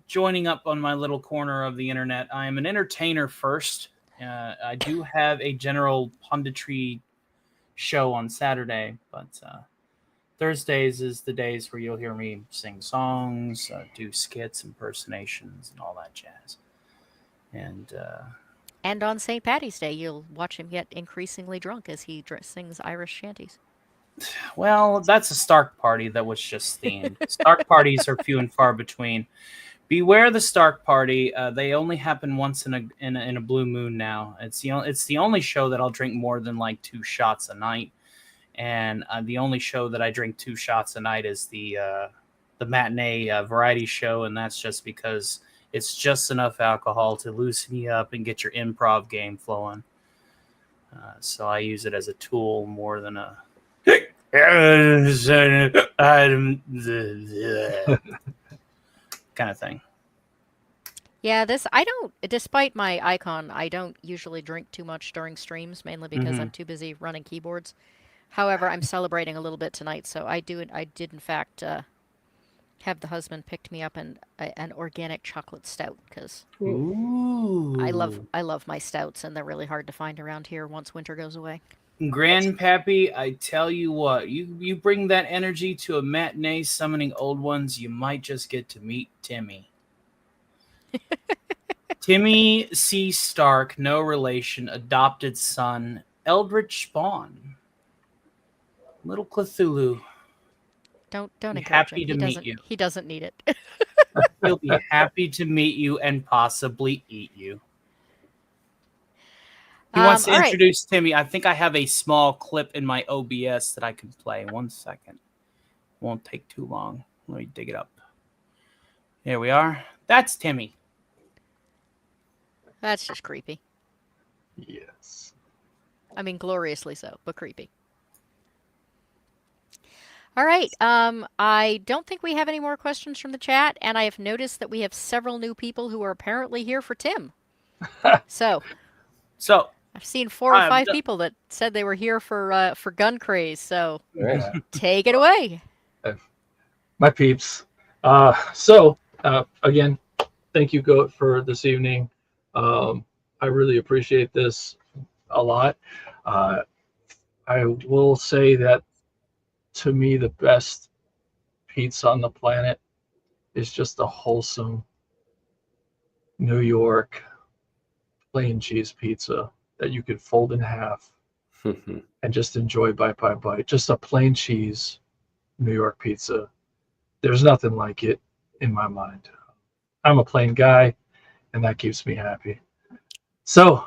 joining up on my little corner of the internet. I am an entertainer first. I do have a general punditry show on Saturday, but Thursdays is the days where you'll hear me sing songs, do skits, impersonations, and all that jazz. And on St. Patty's Day, you'll watch him get increasingly drunk as he sings Irish shanties. Well, that's a Stark party that was just themed. Stark parties are few and far between. Beware the Stark Party. They only happen once in a blue moon now. It's the only show that I'll drink more than like 2 shots a night, and the only show that I drink 2 shots a night is the matinee variety show, and that's just because it's just enough alcohol to loosen you up and get your improv game flowing. So I use it as a tool more than a kind of thing. Yeah, despite my icon, I don't usually drink too much during streams, mainly because I'm too busy running keyboards. However, I'm celebrating a little bit tonight, so I did in fact have the husband picked me up an organic chocolate stout because I love my stouts, and they're really hard to find around here once winter goes away. Grandpappy, I tell you what, you bring that energy to a matinee summoning old ones, you might just get to meet Timmy. Timmy C. Stark, no relation, adopted son, Eldritch spawn. Little Cthulhu. Don't Be encourage happy him. to meet you. He doesn't need it. He'll be happy to meet you and possibly eat you. He wants to introduce Timmy. I think I have a small clip in my OBS that I can play. 1 second. Won't take too long. Let me dig it up. Here we are. That's Timmy. That's just creepy. Yes. I mean, gloriously so, but creepy. All right. I don't think we have any more questions from the chat, and I have noticed that we have several new people who are apparently here for Tim. So So I've seen 4 or 5 people that said they were here for Gun Craze. So Right. take it away. My peeps. Again, thank you, Goat, for this evening. I really appreciate this a lot. I will say that to me, the best pizza on the planet is just a wholesome New York plain cheese pizza that you could fold in half and just enjoy bite by bite. Just a plain cheese New York pizza. There's nothing like it in my mind. I'm a plain guy, and that keeps me happy. So,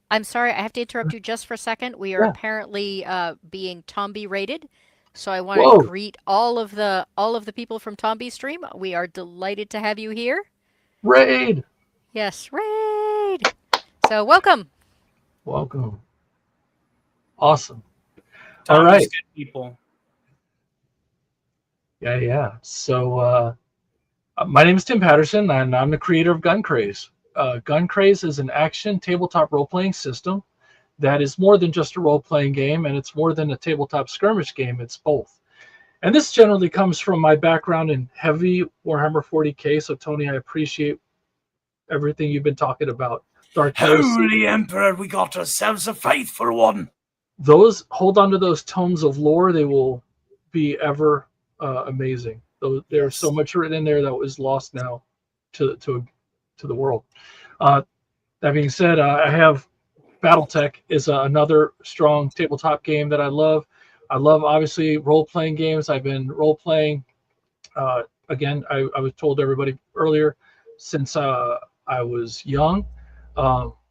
I'm sorry, I have to interrupt you just for a second. We are apparently being Tomby rated. So I want to greet all of the people from Tomby's stream. We are delighted to have you here. Raid. Yes, raid. So welcome. Welcome. Awesome. Tommy's All right. Good people. Yeah. So my name is Tim Patterson, and I'm the creator of Gun Craze. Gun Craze is an action tabletop role-playing system that is more than just a role-playing game, and it's more than a tabletop skirmish game. It's both. And this generally comes from my background in heavy Warhammer 40K. So, Tony, I appreciate everything you've been talking about. Dark Heresy. Holy Emperor, we got ourselves a faithful one. Hold on to those tomes of lore. They will be ever amazing. There's so much written in there that was lost now to the world. That being said, I have BattleTech is another strong tabletop game that I love. I love, obviously, role-playing games. I've been role-playing, again, I was told everybody earlier, since I was young,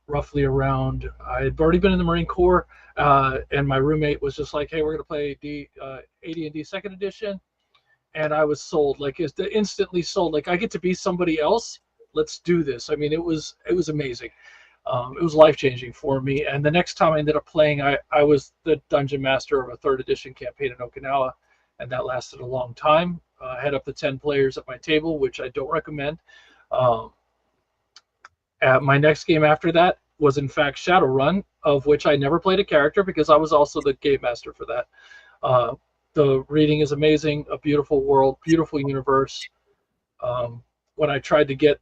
roughly around, I had already been in the Marine Corps, and my roommate was just like, hey, we're going to play AD&D 2nd edition. And I was sold, like instantly sold. Like, I get to be somebody else. Let's do this. I mean, it was amazing. It was life-changing for me. And the next time I ended up playing, I was the dungeon master of a 3rd edition campaign in Okinawa, and that lasted a long time. I had up to 10 players at my table, which I don't recommend. My next game after that was, in fact, Shadowrun, of which I never played a character because I was also the game master for that. The reading is amazing, a beautiful world, beautiful universe. When I tried to get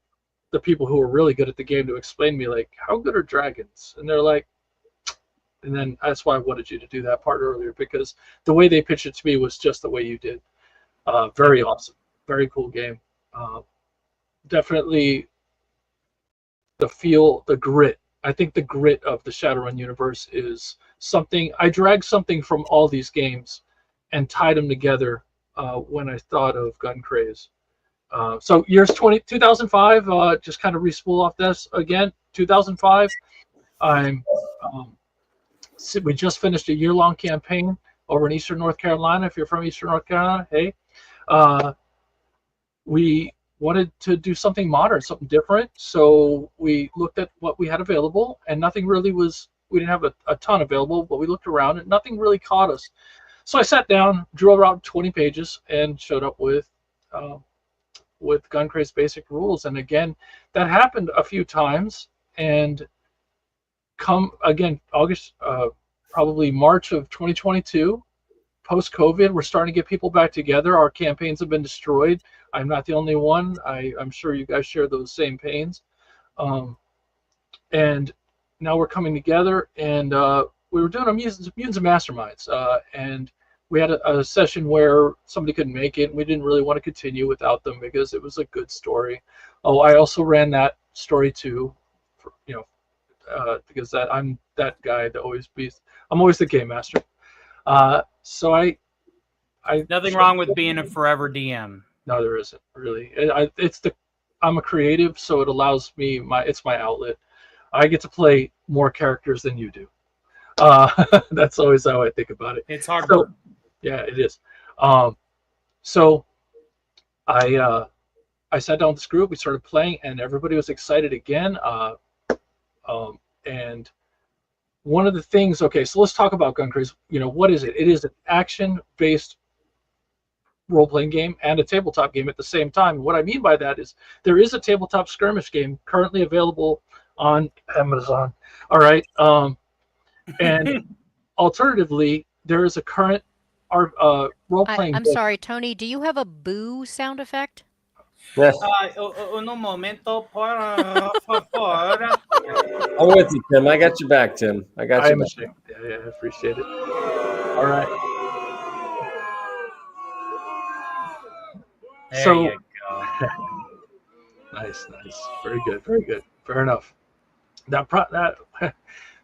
the people who were really good at the game to explain to me, like, how good are dragons? And they're like, and then that's why I wanted you to do that part earlier, because the way they pitched it to me was just the way you did. Very awesome, very cool game. Definitely the grit. I think the grit of the Shadowrun universe is something, I dragged something from all these games and tied them together when I thought of Gun Craze. So years 2005, just kind of re-spool off this again. 2005, we just finished a year-long campaign over in Eastern North Carolina. If you're from Eastern North Carolina, hey. We wanted to do something modern, something different. So we looked at what we had available, and nothing really was, we didn't have a ton available, but we looked around and nothing really caught us. So I sat down, drew around 20 pages, and showed up with Gun Craze basic rules. And again, that happened a few times. And come again, August, probably March of 2022, post-COVID, we're starting to get people back together. Our campaigns have been destroyed. I'm not the only one. I'm sure you guys share those same pains. And now we're coming together, and we were doing a Mutants and Masterminds, and we had a session where somebody couldn't make it, and we didn't really want to continue without them because it was a good story. Oh, I also ran that story too, because I'm that guy that always I'm always the game master. So I nothing wrong with being a forever DM. No, there isn't really. I'm a creative, so it allows me it's my outlet. I get to play more characters than you do. That's always how I think about it. It's hard. So, yeah, it is. So I sat down with this group. We started playing, and everybody was excited again. And one of the things, okay, so let's talk about Gun Craze. What is it? It is an action-based role-playing game and a tabletop game at the same time. What I mean by that is there is a tabletop skirmish game currently available on Amazon. All right. And alternatively, there is a current role-playing I'm game. sorry, Tony, do you have a boo sound effect? Yes. Uno momento, por favor. I'm with you, Tim. I got your back, Tim. I got I your am back. ashamed. Yeah, I appreciate it. All right. There So, you go. nice. Very good. Fair enough.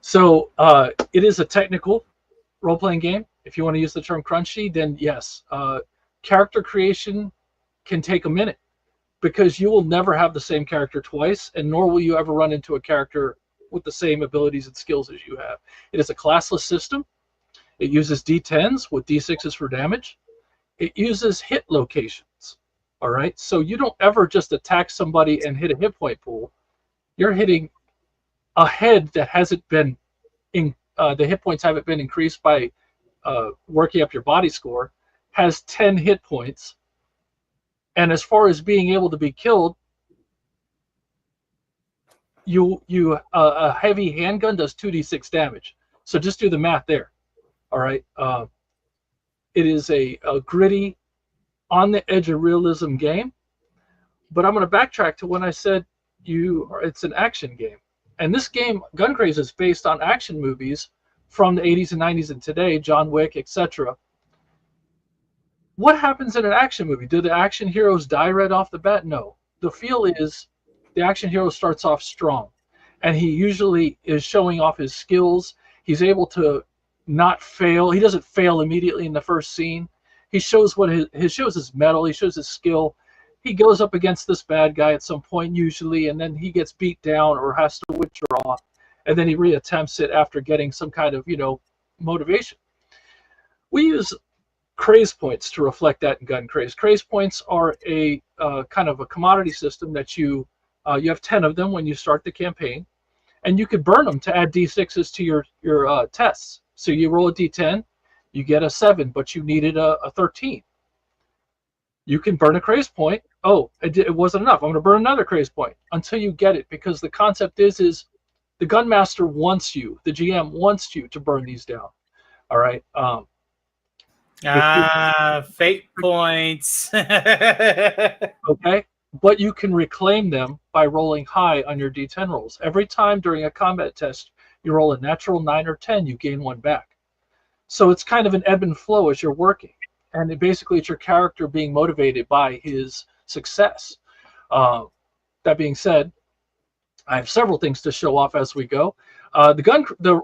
So it is a technical role-playing game. If you want to use the term crunchy, then yes. Character creation can take a minute because you will never have the same character twice, and nor will you ever run into a character with the same abilities and skills as you have. It is a classless system. It uses D10s with D6s for damage. It uses hit locations. All right, so you don't ever just attack somebody and hit a hit point pool. You're hitting a head that hasn't been the hit points haven't been increased by working up your body score, has 10 hit points, and as far as being able to be killed, a heavy handgun does 2d6 damage. So just do the math there. All right, it is a gritty, on the edge of realism game, but I'm going to backtrack to when I said it's an action game. And this game, Gun Craze, is based on action movies from the 80s and 90s and today, John Wick, etc. What happens in an action movie? Do the action heroes die right off the bat? No. The feel is the action hero starts off strong, and he usually is showing off his skills. He's able to not fail. He doesn't fail immediately in the first scene. He shows shows his mettle. He shows his skill. He goes up against this bad guy at some point usually, and then he gets beat down or has to withdraw, and then he reattempts it after getting some kind of motivation. We use craze points to reflect that in Gun Craze. Craze points are a kind of a commodity system that you have 10 of them when you start the campaign, and you could burn them to add d6s to your tests. So you roll a d10, you get a 7, but you needed a 13. You can burn a craze point. Oh, it wasn't enough. I'm going to burn another craze point until you get it, because the concept is the gun master wants you, the GM wants you to burn these down. All right. Fate points. Okay. But you can reclaim them by rolling high on your D10 rolls. Every time during a combat test, you roll a natural 9 or 10, you gain 1 back. So it's kind of an ebb and flow as you're working. And basically, it's your character being motivated by his success. That being said, I have several things to show off as we go. The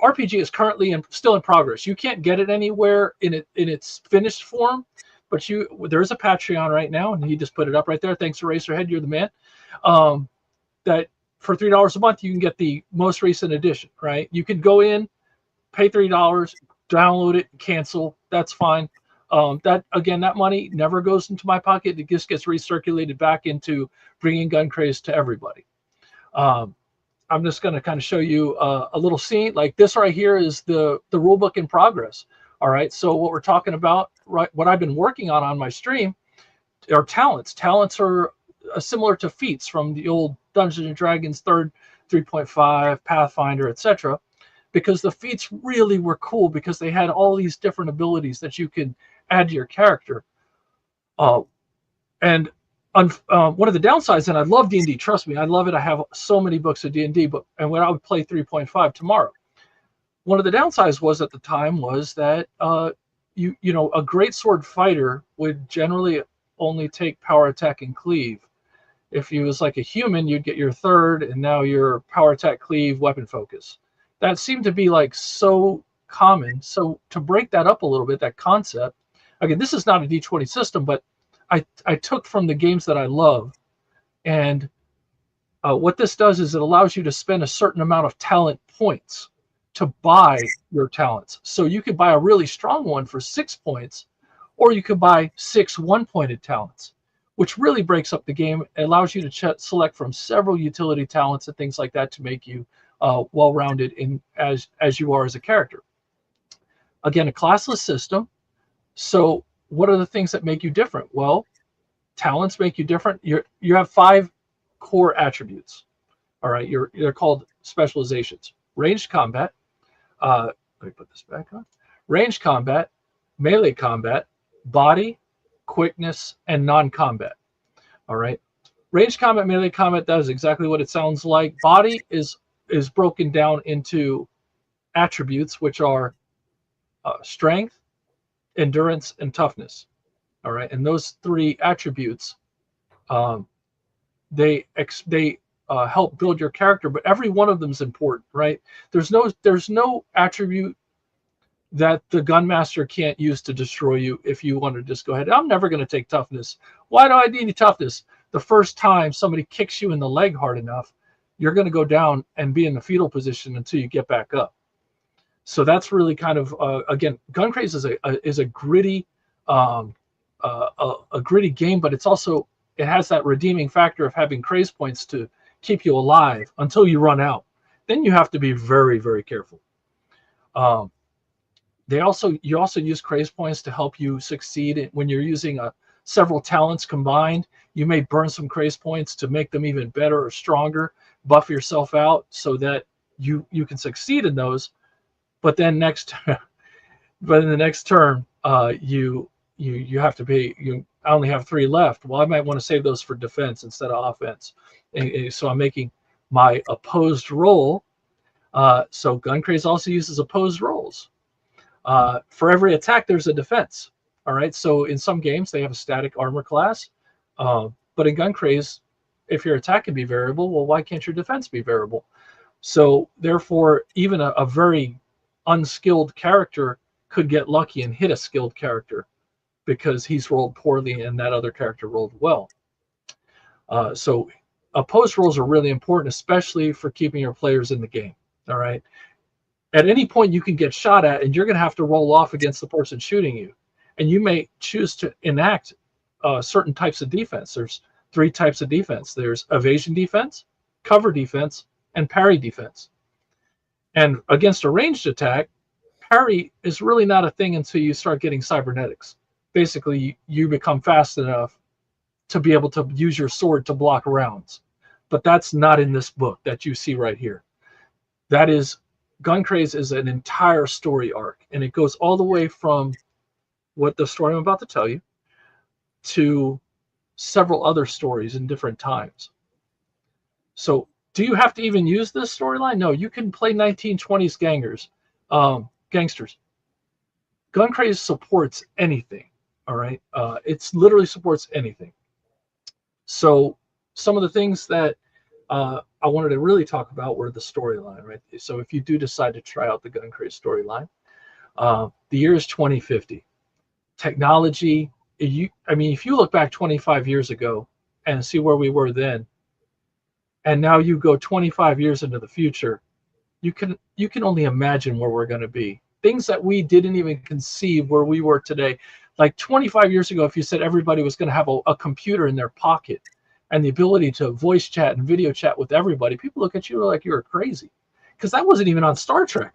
RPG is currently still in progress. You can't get it anywhere in its finished form, but there is a Patreon right now, and he just put it up right there. Thanks, Eraserhead, you're the man. That for $3 a month, you can get the most recent edition. Right? You can go in, pay $3, download it, cancel. That's fine. That money never goes into my pocket. It just gets recirculated back into bringing Gun Craze to everybody. I'm just going to kind of show you a little scene. Like this right here is the rule book in progress. All right. So what we're talking about, right? What I've been working on my stream are talents. Talents are similar to feats from the old Dungeons and Dragons 3rd 3.5, Pathfinder, etc. Because the feats really were cool because they had all these different abilities that you could add to your character. And one of the downsides, and I love D&D, trust me, I love it. I have so many books of D&D, and when I would play 3.5 tomorrow, one of the downsides was at the time was that a great sword fighter would generally only take power attack and cleave. If you was like a human, you'd get your 3rd, and now your power attack, cleave, weapon focus. That seemed to be like so common. So to break that up a little bit, that concept, again, this is not a D20 system, but I took from the games that I love, and what this does is it allows you to spend a certain amount of talent points to buy your talents. So you could buy a really strong one for 6 points, or you could buy 6 one-pointed talents, which really breaks up the game. It allows you to select from several utility talents and things like that to make you well-rounded in as you are as a character. Again, a classless system. So what are the things that make you different? Well, talents make you different. You have 5 core attributes. All right, they're called specializations. Ranged combat. Let me put this back on. Ranged combat, melee combat, body, quickness, and non-combat. All right. Ranged combat, melee combat, that is exactly what it sounds like. Body is broken down into attributes, which are strength, endurance, and toughness. All right, and those 3 attributes, they help build your character, but every one of them is important, right? There's no attribute that the gunmaster can't use to destroy you if you want to just go ahead. I'm never going to take toughness. Why do I need toughness? The first time somebody kicks you in the leg hard enough, you're going to go down and be in the fetal position until you get back up. So that's really kind of again, Gun Craze is a gritty a gritty game, but it has that redeeming factor of having craze points to keep you alive until you run out. Then you have to be very, very careful. You also use craze points to help you succeed when you're using several talents combined. You may burn some craze points to make them even better or stronger, buff yourself out so that you can succeed in those. But then but in the next turn, you have to pay. I only have 3 left. Well, I might want to save those for defense instead of offense. And so I'm making my opposed roll. So Gun Craze also uses opposed rolls. For every attack, there's a defense. All right. So in some games, they have a static armor class. But in Gun Craze, if your attack can be variable, well, why can't your defense be variable? So therefore, even a very unskilled character could get lucky and hit a skilled character because he's rolled poorly and that other character rolled well. So opposed rolls are really important, especially for keeping your players in the game. All right. At any point you can get shot at and you're going to have to roll off against the person shooting you. And you may choose to enact certain types of defense. There's 3 types of defense. There's evasion defense, cover defense, and parry defense. And against a ranged attack, parry is really not a thing until you start getting cybernetics. Basically, you become fast enough to be able to use your sword to block rounds. But that's not in this book that you see right here. That is, Gun Craze is an entire story arc, and it goes all the way from what the story I'm about to tell you to several other stories in different times. So do you have to even use this storyline? No, you can play 1920s gangsters. Gun Craze supports anything. All right. It's literally supports anything. So some of the things that I wanted to really talk about were the storyline, right? So if you do decide to try out the Gun Craze storyline, the year is 2050. Technology, if you look back 25 years ago and see where we were then, and now you go 25 years into the future, you can only imagine where we're going to be. Things that we didn't even conceive where we were today. Like 25 years ago, if you said everybody was going to have a computer in their pocket and the ability to voice chat and video chat with everybody, people look at you like you were crazy, because that wasn't even on Star Trek.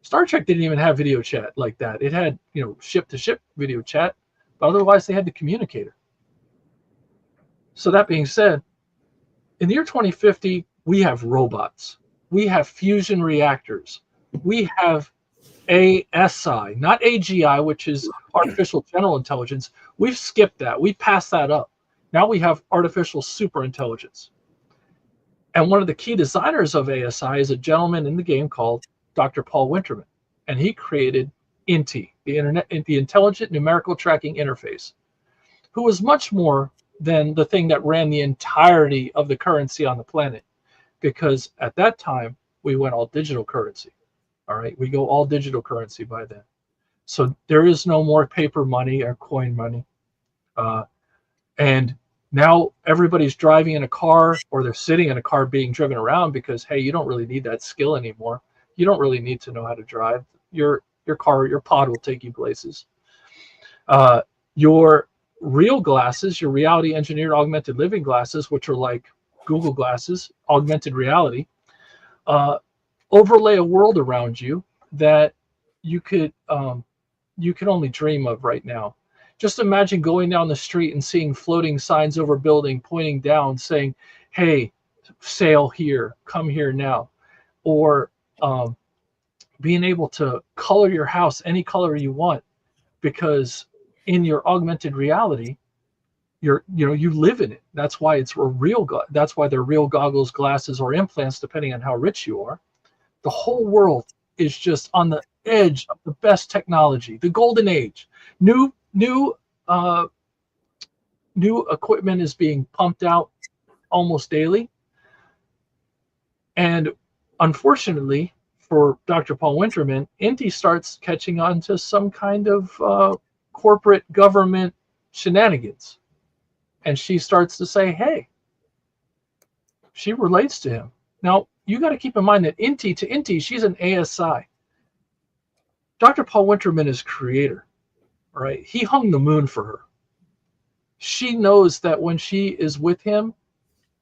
Star Trek didn't even have video chat like that. It had, ship-to-ship video chat, but otherwise they had the communicator. So that being said, in the year 2050, we have robots. We have fusion reactors. We have ASI, not AGI, which is artificial general intelligence. We've skipped that. We passed that up. Now we have artificial super intelligence. And one of the key designers of ASI is a gentleman in the game called Dr. Paul Winterman. And he created INTI, the Intelligent Numerical Tracking Interface, who was much more than the thing that ran the entirety of the currency on the planet. Because at that time, we went all digital currency. All right, we go all digital currency by then. So there is no more paper money or coin money. And now everybody's driving in a car, or they're sitting in a car being driven around because, hey, you don't really need that skill anymore. You don't really need to know how to drive. Your car, your pod will take you places. Your real glasses, your reality engineered augmented living glasses, which are like Google glasses, augmented reality, overlay a world around you that you could only dream of right now. Just imagine going down the street and seeing floating signs over building pointing down saying, hey, sail here, come here now. Or being able to color your house any color you want, because in your augmented reality, you live in it. That's why it's a real. That's why they're real goggles, glasses, or implants, depending on how rich you are. The whole world is just on the edge of the best technology, the golden age. New equipment is being pumped out almost daily, and unfortunately for Dr. Paul Winterman, Indy starts catching on to some kind of corporate government shenanigans, and she starts to say, "Hey," she relates to him. Now you got to keep in mind that Inti, she's an ASI. Dr. Paul Winterman is creator, right? He hung the moon for her. She knows that when she is with him,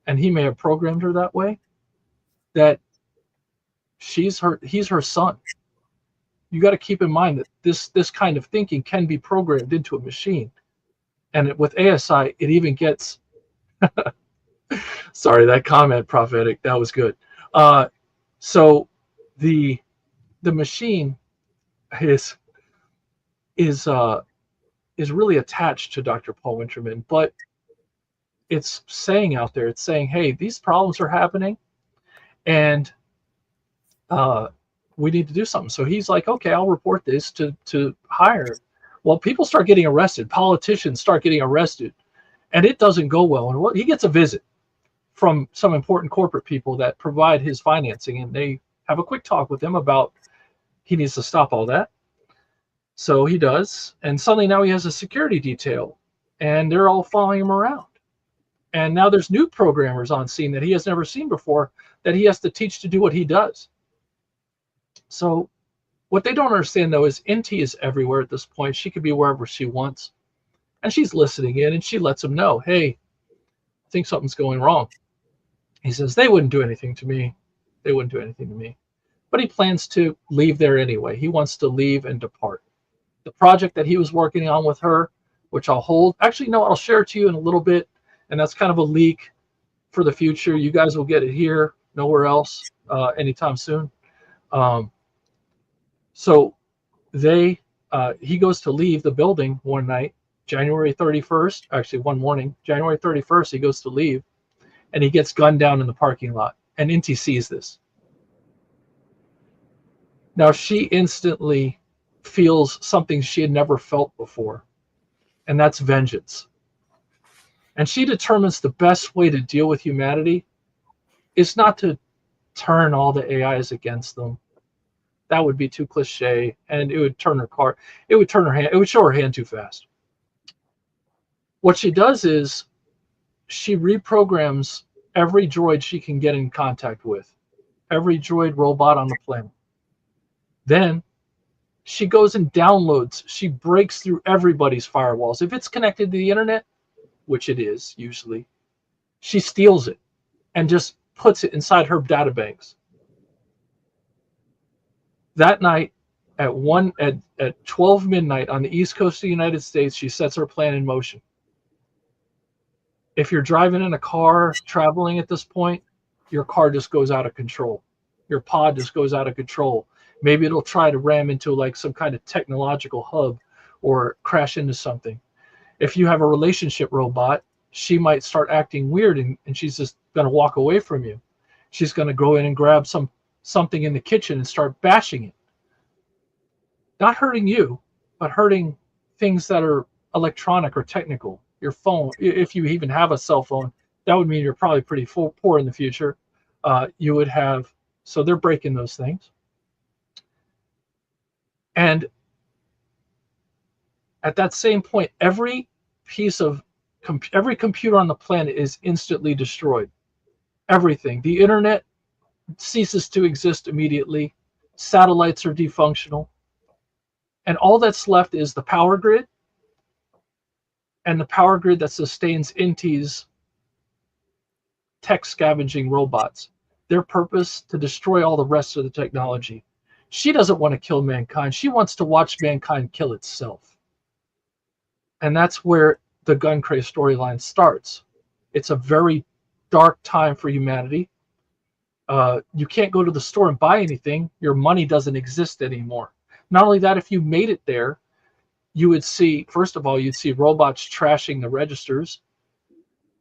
and he may have programmed her that way, that he's her son. You got to keep in mind that this kind of thinking can be programmed into a machine. And with ASI, it even gets sorry, that comment, prophetic, that was good. So the machine is really attached to Dr. Paul Winterman, but it's saying out there, it's saying, hey, these problems are happening, and we need to do something. So he's like, okay, I'll report this to higher. Well, people start getting arrested. Politicians start getting arrested, and it doesn't go well. And he gets a visit from some important corporate people that provide his financing, and they have a quick talk with him about he needs to stop all that. So he does, and suddenly now he has a security detail, and they're all following him around. And now there's new programmers on scene that he has never seen before that he has to teach to do what he does. So what they don't understand, though, is NT is everywhere at this point. She could be wherever she wants. And she's listening in, and she lets him know, hey, I think something's going wrong. He says, they wouldn't do anything to me. They wouldn't do anything to me. But he plans to leave there anyway. He wants to leave and depart. The project that he was working on with her, which I'll hold. Actually, no, I'll share it to you in a little bit. And that's kind of a leak for the future. You guys will get it here, nowhere else, anytime soon. So he goes to leave the building one night, January 31st, actually one morning, January 31st, he goes to leave, and he gets gunned down in the parking lot. And Inti sees this. Now she instantly feels something she had never felt before, and that's vengeance. And she determines the best way to deal with humanity is not to turn all the AIs against them. That would be too cliche, and it would turn her it would show her hand too fast. What she does is she reprograms every droid she can get in contact with, every droid robot on the planet. Then she goes and downloads, she breaks through everybody's firewalls. If it's connected to the internet, which it is usually, she steals it and just puts it inside her databanks. That night at 12 midnight on the East Coast of the United States, she sets her plan in motion. If you're driving in a car, traveling at this point, your car just goes out of control. Your pod just goes out of control. Maybe it'll try to ram into like some kind of technological hub or crash into something. If you have a relationship robot, she might start acting weird, and she's just going to walk away from you. She's going to go in and grab something in the kitchen and start bashing it. Not hurting you, but hurting things that are electronic or technical. Your phone, if you even have a cell phone, that would mean you're probably pretty poor in the future. You would have, so they're breaking those things. And at that same point, every computer on the planet is instantly destroyed. Everything. The internet ceases to exist immediately. Satellites are defunctional. And all that's left is the power grid, and the power grid that sustains Inti's tech scavenging robots. their purpose to destroy all the rest of the technology. She doesn't want to kill mankind. She wants to watch mankind kill itself. And that's where the gun craze storyline starts. It's a very dark time for humanity. You can't go to the store and buy anything. Your money doesn't exist anymore. Not only that, if you made it there, you would see, first of all, you'd see robots trashing the registers.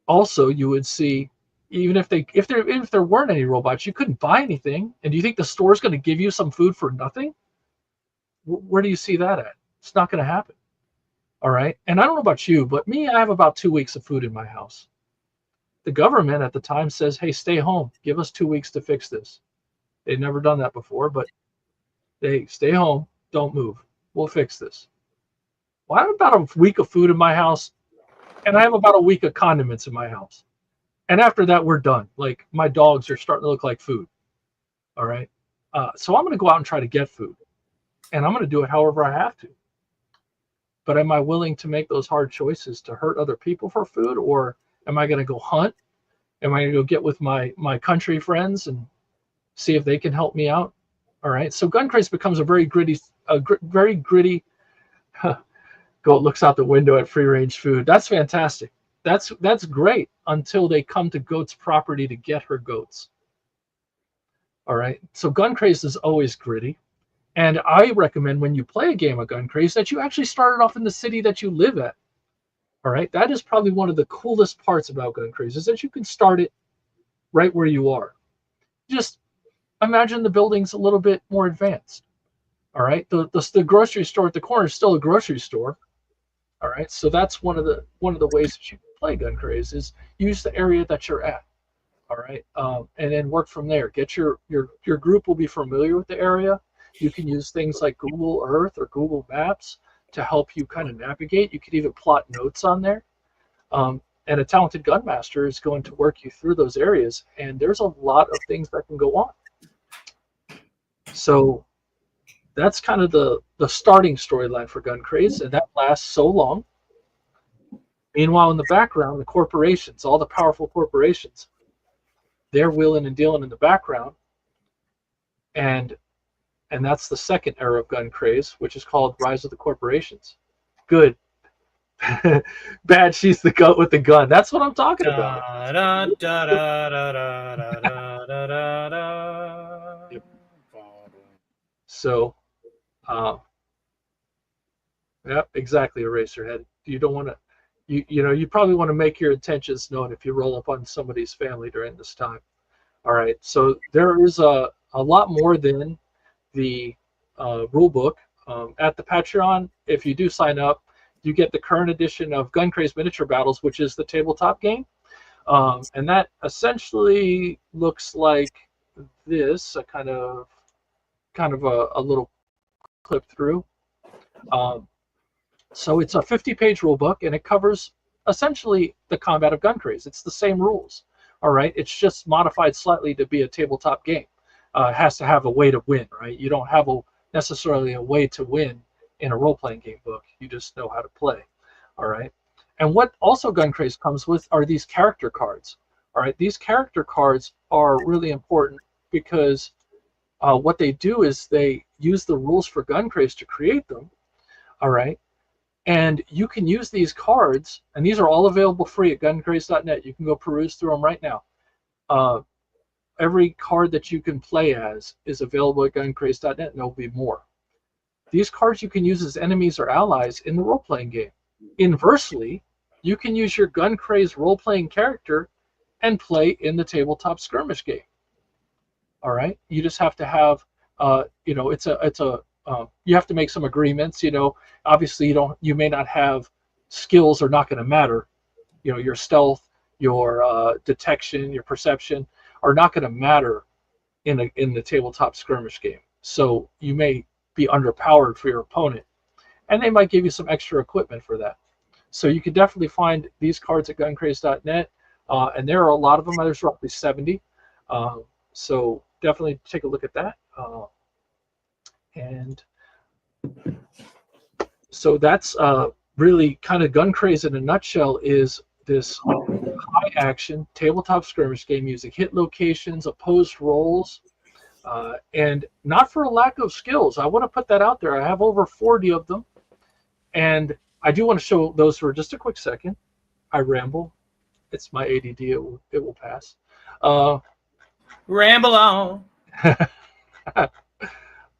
Also, you would see, even if there weren't any robots, you couldn't buy anything. And do you think the store's going to give you some food for nothing? Where do you see that at? It's not going to happen. All right. And I don't know about you, but me, I have about 2 weeks of food in my house. The government at the time says, hey, stay home. Give us 2 weeks to fix this. They'd never done that before, but they stay home. Don't move. We'll fix this. Well, I have about a week of food in my house, and I have about a week of condiments in my house. And after that, we're done. Like, my dogs are starting to look like food. All right. So I'm going to go out and try to get food. And I'm going to do it however I have to. But am I willing to make those hard choices to hurt other people for food? Or am I going to go hunt? Am I going to go get with my country friends and see if they can help me out? All right. So gun craze becomes a very gritty, Goat looks out the window at free range food. That's fantastic. That's great until they come to Goat's property to get her goats. All right. So gun craze is always gritty. And I recommend when you play a game of gun craze that you actually start it off in the city that you live at. All right. That is probably one of the coolest parts about gun craze is that you can start it right where you are. Just imagine the building's a little bit more advanced. All right. The grocery store at the corner is still a grocery store. All right. So that's one of the ways that you can play gun craze is use the area that you're at. All right. And then work from there. Get your group will be familiar with the area. You can use things like Google Earth or Google Maps to help you kind of navigate. You could even plot notes on there. And a talented gun master is going to work you through those areas. And there's a lot of things that can go on. So that's kind of the starting storyline for gun craze. And that lasts so long. Meanwhile, in the background, the corporations, all the powerful corporations, they're wheeling and dealing in the background. And that's the second era of gun craze, which is called Rise of the Corporations. Good. Bad, she's the goat with the gun. That's what I'm talking about. Yep. So, yeah, exactly, Eraserhead. You don't want to, you probably want to make your intentions known if you roll up on somebody's family during this time. All right, so there is a lot more than the rule book. At the Patreon, if you do sign up, you get the current edition of Gun Craze Miniature Battles, which is the tabletop game. And that essentially looks like this, a kind of a little clip through. So it's a 50-page rule book, and it covers essentially the combat of Gun Craze. It's the same rules. All right, it's just modified slightly to be a tabletop game. It has to have a way to win, right? You don't have necessarily a way to win in a role-playing game book. You just know how to play, all right? And what also Gun Craze comes with are these character cards, all right? These character cards are really important because what they do is they use the rules for Gun Craze to create them, all right? And you can use these cards, and these are all available free at guncraze.net. You can go peruse through them right now. Every card that you can play as is available at guncraze.net, and there will be more. These cards you can use as enemies or allies in the role-playing game. Inversely, you can use your Gun Craze role-playing character and play in the tabletop skirmish game. All right, you just have to have, you have to make some agreements. Obviously you may not have skills are not going to matter. Your stealth, your detection, your perception are not going to matter in the tabletop skirmish game. So you may be underpowered for your opponent, and they might give you some extra equipment for that. So you can definitely find these cards at guncraze.net, and there are a lot of them. There's roughly 70. So definitely take a look at that. And so that's really kind of Gun Craze in a nutshell is this high action tabletop skirmish game using hit locations, opposed rolls, and not for a lack of skills. I want to put that out there. I have over 40 of them, and I do want to show those for just a quick second. I ramble. It's my ADD. It will pass. Ramble on.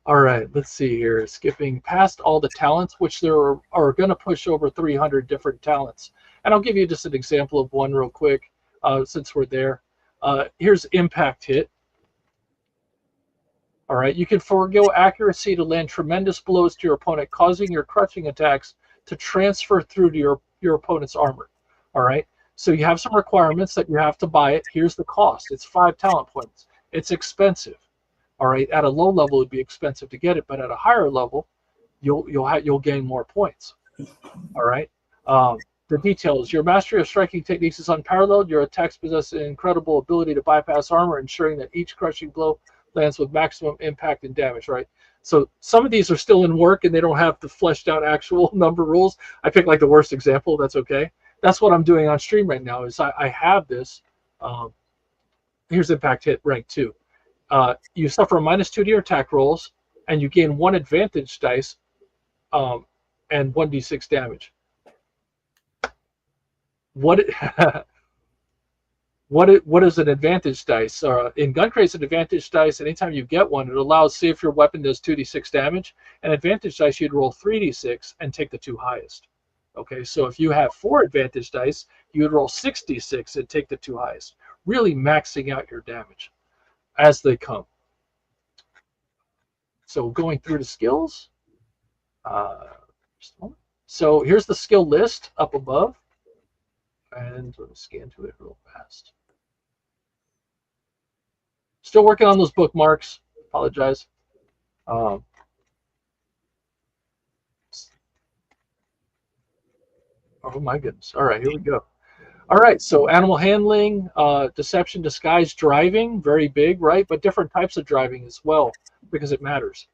All right, let's see here. Skipping past all the talents, which there are going to push over 300 different talents. And I'll give you just an example of one real quick, since we're there. Here's Impact Hit. All right, you can forego accuracy to land tremendous blows to your opponent, causing your crushing attacks to transfer through to your opponent's armor. All right, so you have some requirements that you have to buy it. Here's the cost. It's 5 talent points. It's expensive. All right, at a low level, it'd be expensive to get it, but at a higher level, you'll gain more points. All right. The details: your mastery of striking techniques is unparalleled. Your attacks possess an incredible ability to bypass armor, ensuring that each crushing blow lands with maximum impact and damage. Right. So some of these are still in work, and they don't have the fleshed out actual number rules. I picked like the worst example. That's okay. That's what I'm doing on stream right now. Is I have this. Here's Impact Hit rank 2. You suffer a -2 to your attack rolls, and you gain 1 advantage dice, and 1d6 damage. What is an advantage dice? In Gunkrace, an advantage dice, anytime you get one, it allows, say if your weapon does 2d6 damage, an advantage dice you'd roll 3d6 and take the 2 highest. Okay, so if you have 4 advantage dice, you would roll 6d6 and take the 2 highest, really maxing out your damage as they come. So going through the skills. So here's the skill list up above. And let me scan to it real fast. Still working on those bookmarks. Apologize. Oh my goodness. All right, here we go. All right, so animal handling, deception, disguise, driving, very big, right? But different types of driving as well, because it matters.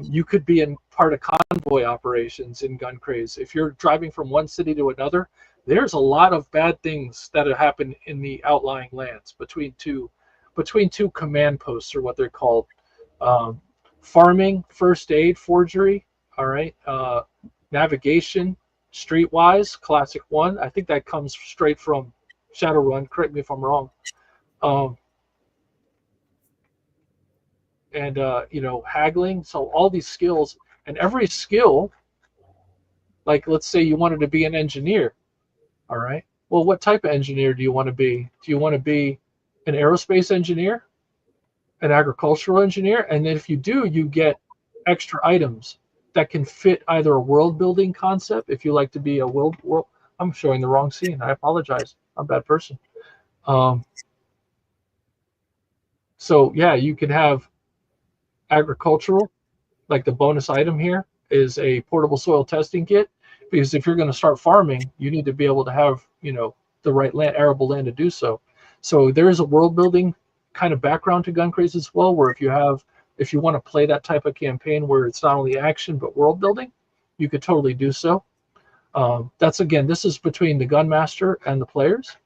You could be in part of convoy operations in Gun Craze. If you're driving from one city to another, there's a lot of bad things that have happened in the outlying lands between two command posts, or what they're called. Farming, first aid, forgery, all right, navigation, Streetwise, classic one. I think that comes straight from ShadowRun. Correct me if I'm wrong. Haggling. So all these skills, and every skill, like let's say you wanted to be an engineer. All right. Well, what type of engineer do you want to be? Do you want to be an aerospace engineer, an agricultural engineer? And then if you do, you get extra items that can fit either a world building concept, if you like to be a world. I'm showing the wrong scene. I apologize. I'm a bad person. So yeah, you can have agricultural, like the bonus item here is a portable soil testing kit, because if you're going to start farming, you need to be able to have, the right land, arable land to do so. So there is a world building kind of background to Gun Craze as well, where if you want to play that type of campaign where it's not only action but world building, you could totally do so. This is between the gun master and the players.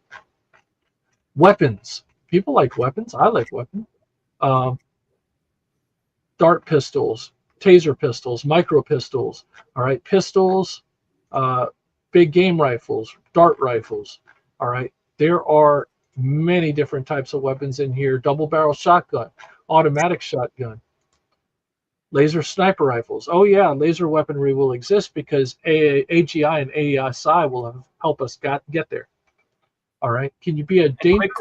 Weapons. People like weapons. I like weapons. Dart pistols, taser pistols, micro pistols. All right, pistols, big game rifles, dart rifles. All right, there are many different types of weapons in here. Double barrel shotgun, automatic shotgun, laser sniper rifles. Oh yeah, laser weaponry will exist because AGI and AESI will help us get there. All right, can you be a quick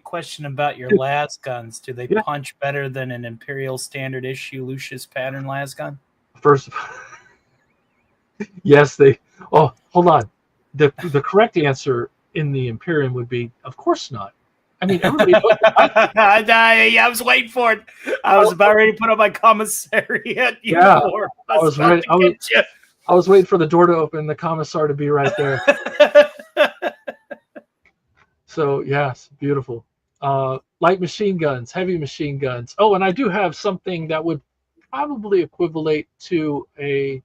question about your las guns? Do they punch better than an Imperial Standard issue Lucius pattern las gun? First, yes, they. Oh, hold on. The correct answer in the Imperium would be, of course not. I mean, everybody knows. I was waiting for it. I was about ready to put on my commissariat uniform. I was waiting for the door to open, the commissar to be right there. So yes, beautiful. Light machine guns, heavy machine guns. Oh, and I do have something that would probably equivalent to a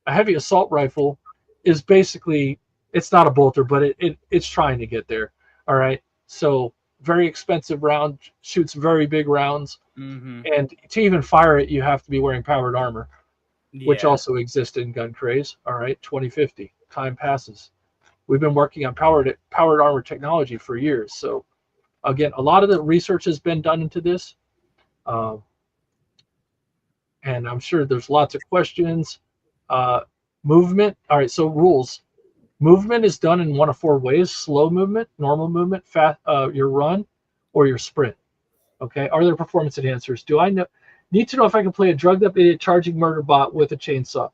heavy assault rifle. Is basically It's not a bolter, but it's trying to get there. All right. So very expensive round, shoots very big rounds, Mm-hmm. and to even fire it, you have to be wearing powered armor, which Yeah. also exists in Gun Craze. All right, 2050. Time passes. We've been working on powered armor technology for years. So again, a lot of the research has been done into this, um, and I'm sure there's lots of questions. Uh, movement. All right. So rules. Movement is done in one of four ways: slow movement, normal movement, your run, or your sprint. Okay. Are there performance enhancers? Do I need to know if I can play a drugged up idiot charging murder bot with a chainsaw?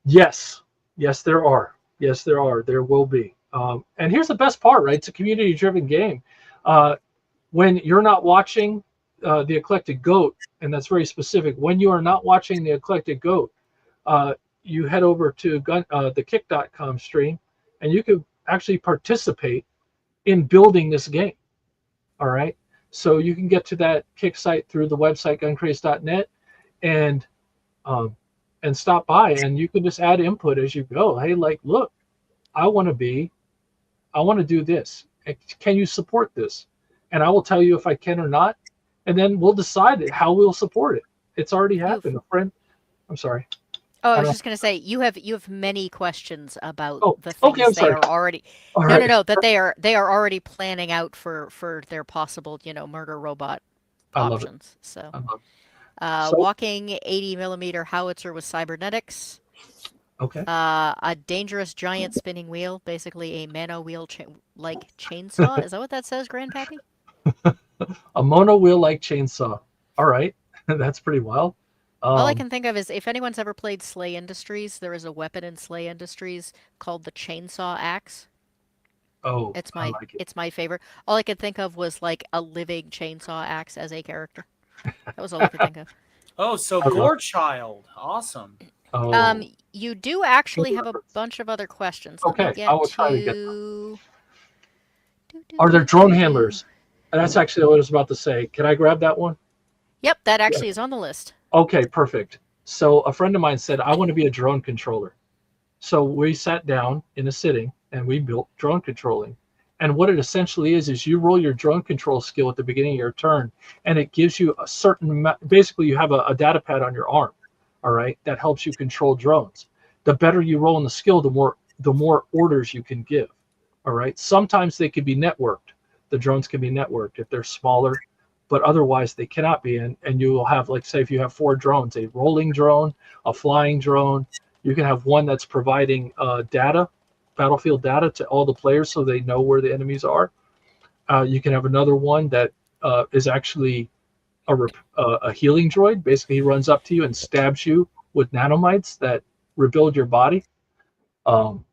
Yes. Yes, there are. Yes, there are. There will be. And here's the best part, right? It's a community driven game. Uh, when you're not watching the Eclectic Goat, and that's very specific, when you are not watching the Eclectic Goat, uh, you head over to the kick.com stream, and you can actually participate in building this game. All right. So you can get to that kick site through the website guncraze.net and um, and stop by, and you can just add input as you go. Hey, like, look, I want to do this. Can you support this? And I will tell you if I can or not, and then we'll decide how we'll support it. It's already happened. A friend, I'm sorry. Oh, I I was don't. just going to say you have many questions about Oh, the okay. I'm things they sorry. are already. All No, no, right. no. That they are already planning out for their possible murder robot I love it. options. So, I love it. So, walking 80 millimeter howitzer with cybernetics. okay. A dangerous giant spinning wheel, basically a mano wheel like chainsaw. Is that what that says, Grandpappy? A mono wheel like chainsaw. All right. That's pretty wild. All I Um, can think of is if anyone's ever played Slay Industries, there is a weapon in Slay Industries called the chainsaw axe. oh, It's I my like it. it's my favorite. All I could think of was like a living chainsaw axe as a character. That was all I could think of. Oh, so I love Gore it. Child. Awesome. Oh, You do actually good have a reference. bunch of other questions. Let me Okay, I get will try to get them. to. Do, do, Are there do, drone do, do. handlers? And that's actually what I was about to say. Can I grab that one? Yep, that Yeah. actually is on the list. Okay, perfect. So a friend of mine said, I want to be a drone controller. So we sat down in a sitting and we built drone controlling. And what it essentially is you roll your drone control skill at the beginning of your turn, and it gives you a certain, basically you have a data pad on your arm, all right, that helps you control drones. The better you roll in the skill, the more orders you can give, all right. Sometimes they can be networked. The drones can be networked if they're smaller, but otherwise they cannot be. And you will have, like, say, if you have 4 drones, a rolling drone, a flying drone, you can have one that's providing data, battlefield data to all the players so they know where the enemies are. You can have another one that is actually a healing droid. Basically, he runs up to you and stabs you with nanomites that rebuild your body. Um,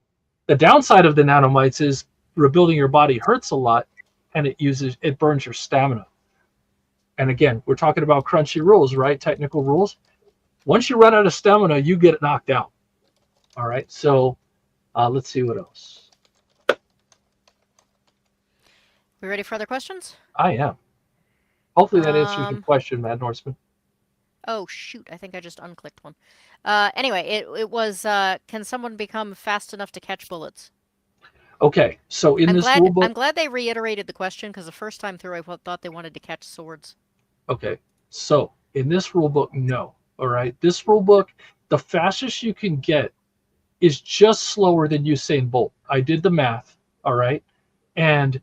the downside of the nanomites is rebuilding your body hurts a lot, and it burns your stamina. And again, we're talking about crunchy rules, right? Technical rules. Once you run out of stamina, you get knocked out. All right. So let's see what else. We ready for other questions? I am. Hopefully that answers your Um. question, Mad Norseman. Oh shoot! I think I just unclicked one. Anyway, it was. Can someone become fast enough to catch bullets? Okay. So in I'm this glad. rule book, I'm glad they reiterated the question because the first time through, I thought they wanted to catch swords. okay. So in this rule book, no. All right. This rule book, the fastest you can get is just slower than Usain Bolt. I did the math. All right. And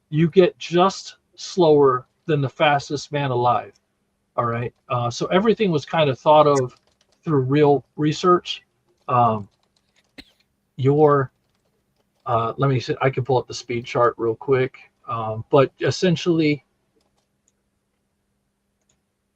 you get just slower than the fastest man alive. All right. So everything was kind of thought of through real research. Um, your let me see. I can pull up the speed chart real quick. But essentially,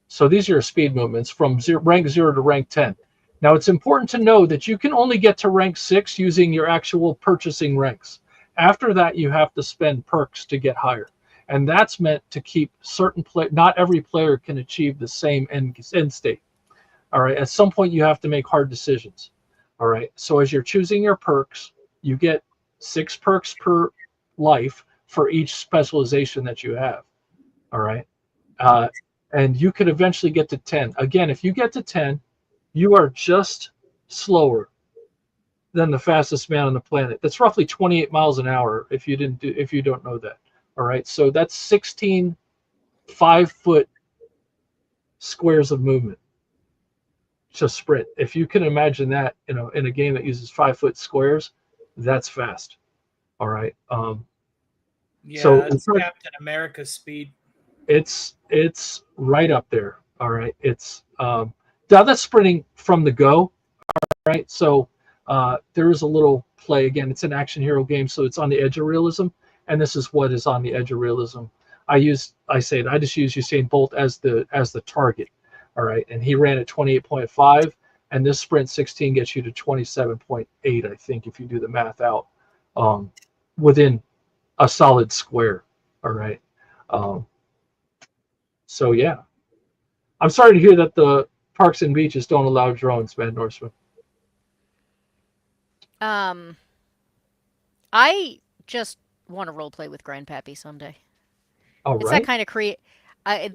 so these are your speed movements from rank 0 to rank 10. Now, it's important to know that you can only get to rank 6 using your actual purchasing ranks. After that, you have to spend perks to get higher. And that's meant to keep certain not every player can achieve the same end state. All right. At some point, you have to make hard decisions. All right. So as you're choosing your perks, you get 6 perks per life for each specialization that you have. All right. Uh, and you could eventually get to 10. Again, if you get to 10, you are just slower than the fastest man on the planet. That's roughly 28 miles an hour. If you don't know that, all right. So that's 16 5-foot squares of movement to sprint. If you can imagine that, in a game that uses 5-foot squares, that's fast. All right. Yeah, So it's Captain America's speed. It's right up there. All right. It's now that's sprinting from the go. All right. So there is a little play. Again, it's an action hero game, so it's on the edge of realism, and this is what is on the edge of realism. I just use Usain Bolt as the target. All right, and he ran at 28.5, and this sprint 16 gets you to 27.8, I think, if you do the math out, within a solid square. All right. So yeah, I'm sorry to hear that the parks and beaches don't allow drones, Mad Norseman. I just want to role play with Grandpappy someday. All It's right. that kind of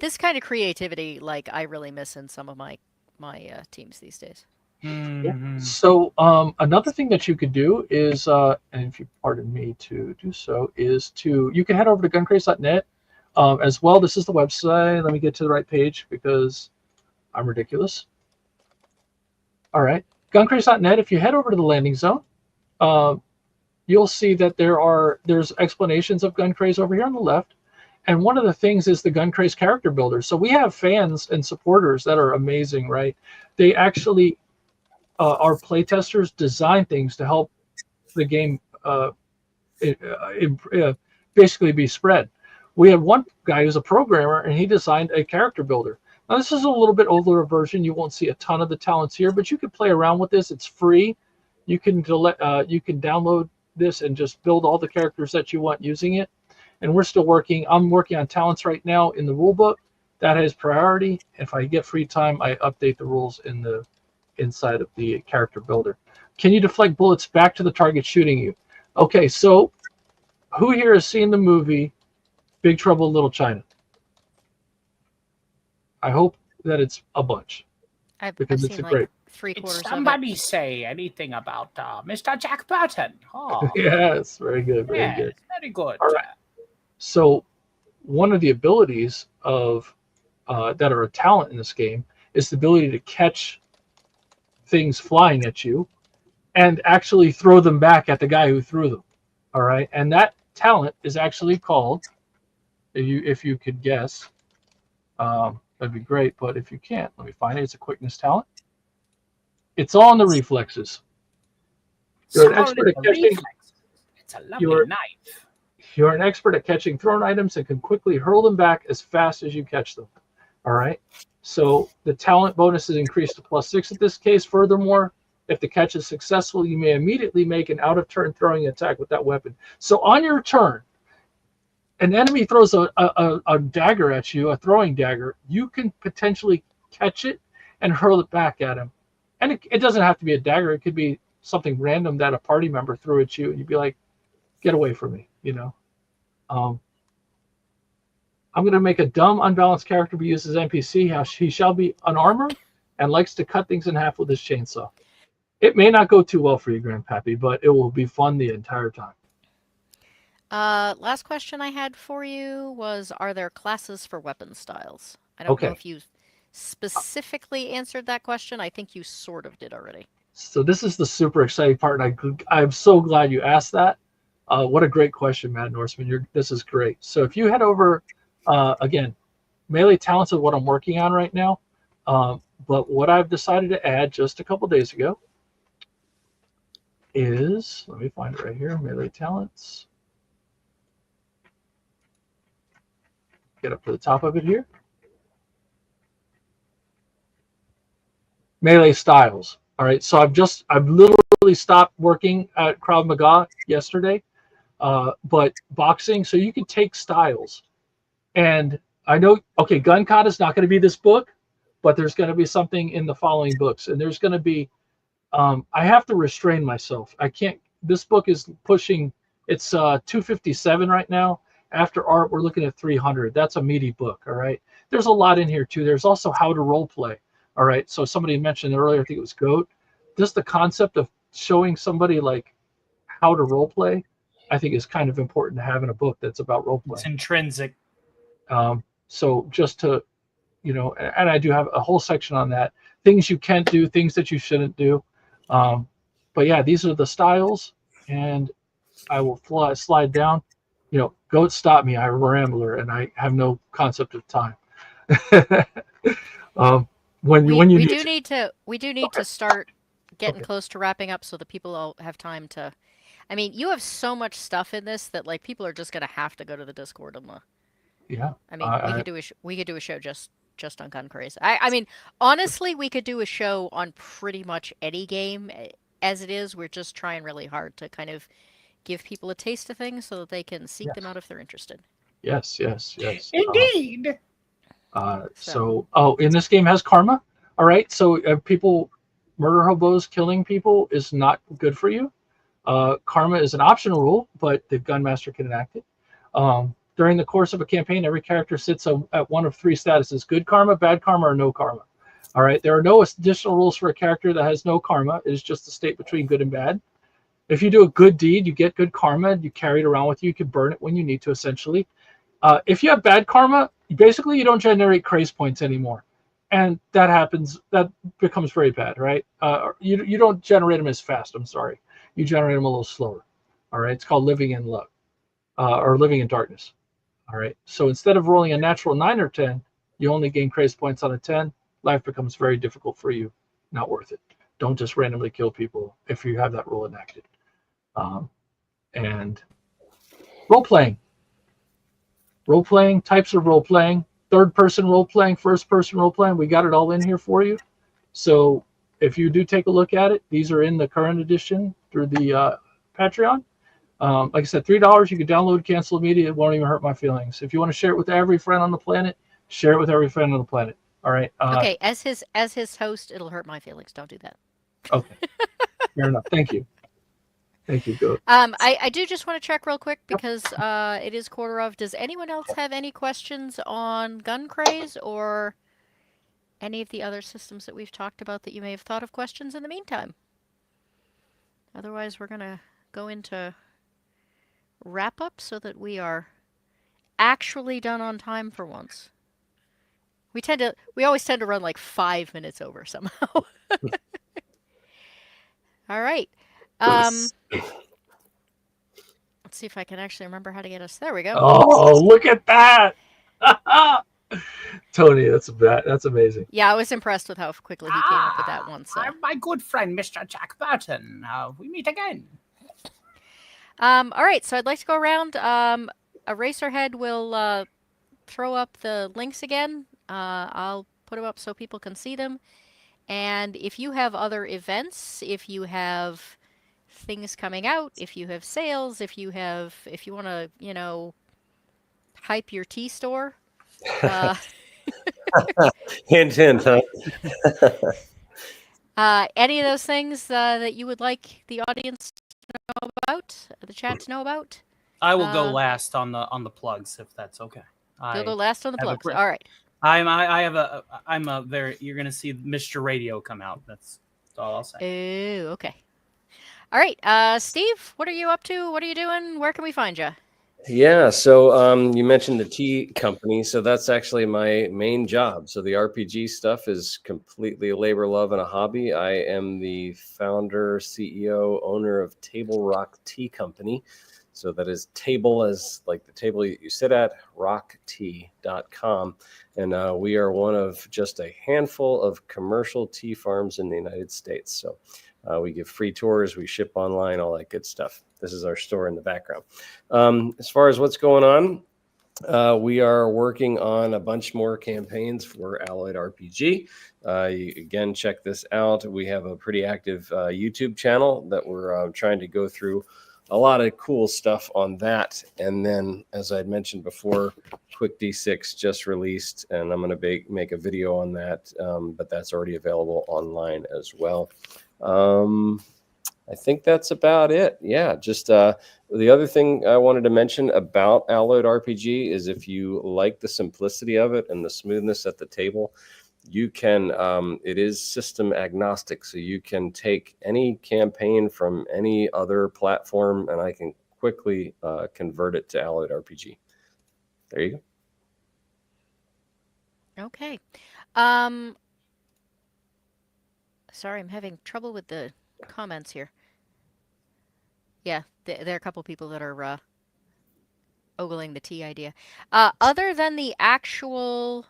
this kind of creativity, like I really miss in some of my teams these days. Yeah. So another thing that you could do is, and if you pardon me to do so, is you can head over to guncraze.net as well. This is the website. Let me get to the right page because I'm ridiculous. All right, guncraze.net. If you head over to the landing zone, you'll see that there's explanations of Gun Craze over here on the left. And one of the things is the Gun Craze character builder. So we have fans and supporters that are amazing, right? They actually, our playtesters design things to help the game basically be spread. We have one guy who's a programmer, and he designed a character builder. Now, this is a little bit older version. You won't see a ton of the talents here, but you can play around with this. It's free. You can download this and just build all the characters that you want using it. And we're still working. I'm working on talents right now in the rule book. That has priority. If I get free time, I update the rules inside of the character builder. Can you deflect bullets back to the target shooting you? Okay, so who here has seen the movie Big Trouble in Little China? I hope that it's a bunch. I've it's seen a great. Three-quarters Somebody of it. say anything about Mr. Jack Burton? Oh, Yes, very good, very yes, good. very good. All right. So one of the abilities of that are a talent in this game is the ability to catch things flying at you and actually throw them back at the guy who threw them. All right, and that talent is actually called, if you could guess, that'd be great. But if you can't, let me find it. It's a quickness talent. It's all in the reflexes. You're an expert at catching. It's a lovely knife. You're an expert at catching thrown items and can quickly hurl them back as fast as you catch them. All right. So the talent bonus is increased to +6 in this case. Furthermore, if the catch is successful, you may immediately make an out-of-turn throwing attack with that weapon. So on your turn, an enemy throws a dagger at you, a throwing dagger. You can potentially catch it and hurl it back at him. And it doesn't have to be a dagger. It could be something random that a party member threw at you, and you'd be like, "Get away from me," you know. I'm going to make a dumb, unbalanced character be used as NPC. He shall be unarmored and likes to cut things in half with his chainsaw. It may not go too well for you, Grandpappy, but it will be fun the entire time. Last question I had for you was, are there classes for weapon styles? I don't know if you specifically answered that question. I think you sort of did already. So this is the super exciting part, and I'm so glad you asked that. What a great question, Mad Norseman. This is great. So if you head over, again, Melee Talents is what I'm working on right now. But what I've decided to add just a couple days ago is, let me find it right here, Melee Talents. Get up to the top of it here. Melee styles. All right, so I've literally stopped working at Krav Maga yesterday, but boxing. So you can take styles, and I know. Okay, Gun Kata is not going to be this book, but there's going to be something in the following books, and there's going to be. I have to restrain myself. I can't. This book is pushing. It's 257 right now. After art, we're looking at 300. That's a meaty book. All right. There's a lot in here too. There's also how to role play. All right. So somebody mentioned earlier, I think it was Goat. Just the concept of showing somebody like how to role play, I think is kind of important to have in a book that's about role It's playing. intrinsic. So just to, and I do have a whole section on that. Things you can't do, things that you shouldn't do. But yeah, these are the styles, and I will slide down. Goat, stop me. I'm a rambler, and I have no concept of time. When you We need do to, need to Okay. start getting Okay. close to wrapping up so that people all have time to. I mean, you have so much stuff in this that like people are just gonna have to go to the Discord and look. Yeah, I mean, we could do a show just on gun craze. I mean, honestly, we could do a show on pretty much any game as it is. We're just trying really hard to kind of give people a taste of things so that they can seek them yes, out if they're interested. yes. Indeed. So, and this game has karma. All right, so people, murder hobos, killing people is not good for you. Karma is an optional rule, but the gun master can enact it. During the course of a campaign, every character sits at one of three statuses: good karma, bad karma, or no karma. All right, there are no additional rules for a character that has no karma. It is just a state between good and bad. If you do a good deed, you get good karma. You carry it around with you. You can burn it when you need to, essentially. If you have bad karma, basically you don't generate craze points anymore. And that becomes very bad, right? You don't generate them as fast, I'm sorry. You generate them a little slower. All right, it's called living in luck, or living in darkness. All right, so instead of rolling a natural 9 or 10, you only gain craze points on a 10. Life becomes very difficult for you. Not worth it. Don't just randomly kill people if you have that rule enacted. And role playing. Role playing, types of role playing, third person role playing, first person role playing. We got it all in here for you. So if you do take a look at it, these are in the current edition through the Patreon. Like I said, $3. You can download, cancel immediately. It won't even hurt my feelings. If you want to share it with every friend on the planet, share it with every friend on the planet. All right. Okay, as his host, it'll hurt my feelings. Don't do that. Okay. Fair enough. Thank you. Thank you, Goat. I do just want to check real quick because it is quarter of. Does anyone else have any questions on Gun Craze or any of the other systems that we've talked about that you may have thought of questions in the meantime? Otherwise, we're going to go into wrap up so that we are actually done on time for once. We always tend to run like 5 minutes over somehow. All right. Let's see if I can actually remember how to get us. There we go. Oh, look at that. Tony, that's amazing. Yeah, I was impressed with how quickly he came up with that one. So. I'm my good friend, Mr. Jack Burton. We meet again. All right, so I'd like to go around. Eraserhead will throw up the links again. I'll put them up so people can see them. And if you have other events, if you have things coming out, if you have sales, if you want to, hype your tea store. Hint, hint, huh? Any of those things that you would like the audience to know about, the chat to know about? I will go last on the plugs if that's okay. You'll go last on the plugs. All right. You're gonna see Mr. Radio come out. That's all I'll say. Oh, okay. All right, Steve, what are you up to? What are you doing? Where can we find you? Yeah, so you mentioned the tea company, so that's actually my main job. So the RPG stuff is completely a labor, love, and a hobby. I am the founder, CEO, owner of Table Rock Tea Company. So that is table as like the table you sit at, rocktea.com. And we are one of just a handful of commercial tea farms in the United States. So we give free tours, we ship online, all that good stuff. This is our store in the background. As far as what's going on, we are working on a bunch more campaigns for Alloyed RPG. Again, check this out. We have a pretty active YouTube channel that we're trying to go through a lot of cool stuff on that. And then, as I'd mentioned before, Quick D6 just released, and I'm going to make a video on that, but that's already available online as well. I think that's about it. Yeah, just the other thing I wanted to mention about Alloyed RPG is if you like the simplicity of it and the smoothness at the table, you can, it is system agnostic. So you can take any campaign from any other platform and I can quickly convert it to Alloyed RPG. There you go. Okay. Sorry, I'm having trouble with the comments here. Yeah, there are a couple people that are ogling the tea idea. Other than the actual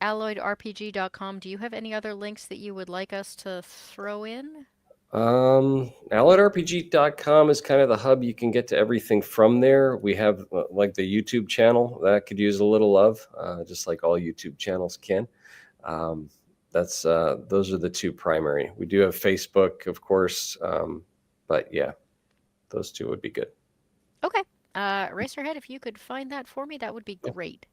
alloydrpg.com, do you have any other links that you would like us to throw in? AlloydRPG.com is kind of the hub. You can get to everything from there. We have like the YouTube channel that could use a little love, just like all YouTube channels can. Those are the two primary. We do have Facebook, of course, but yeah, those two would be good. Okay. Racerhead, if you could find that for me, that would be great.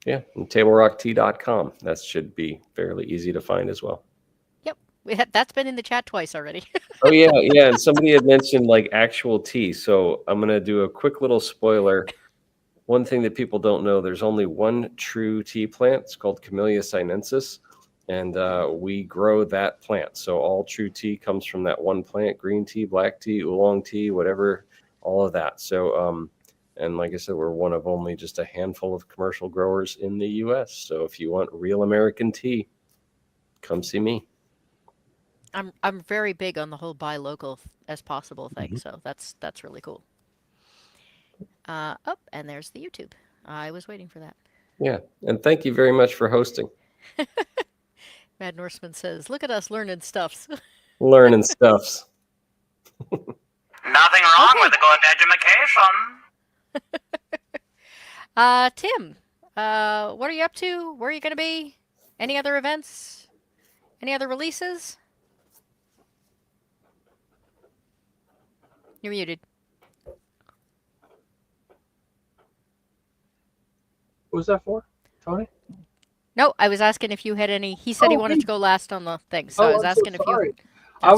Yeah, and TableRockT.com. That should be fairly easy to find as well. Yep, that's been in the chat twice already. Oh yeah, and somebody had mentioned like actual tea. So I'm gonna do a quick little spoiler. One thing that people don't know: there's only one true tea plant. It's called Camellia sinensis, and we grow that plant. So all true tea comes from that one plant: green tea, black tea, oolong tea, whatever, all of that. So and like I said, we're one of only just a handful of commercial growers in the U.S. So if you want real American tea, come see me. I'm very big on the whole buy local as possible thing, so that's really cool. Oh, and there's the YouTube. I was waiting for that. Yeah, and thank you very much for hosting. Mad Norseman says, "Look at us learning stuffs." Learning stuffs. Nothing wrong with a good education. Tim, what are you up to? Where are you going to be? Any other events? Any other releases? You're muted. What was that for, Tony? No, I was asking if you had any. He said he wanted to go last on the thing, so I was asking if you. I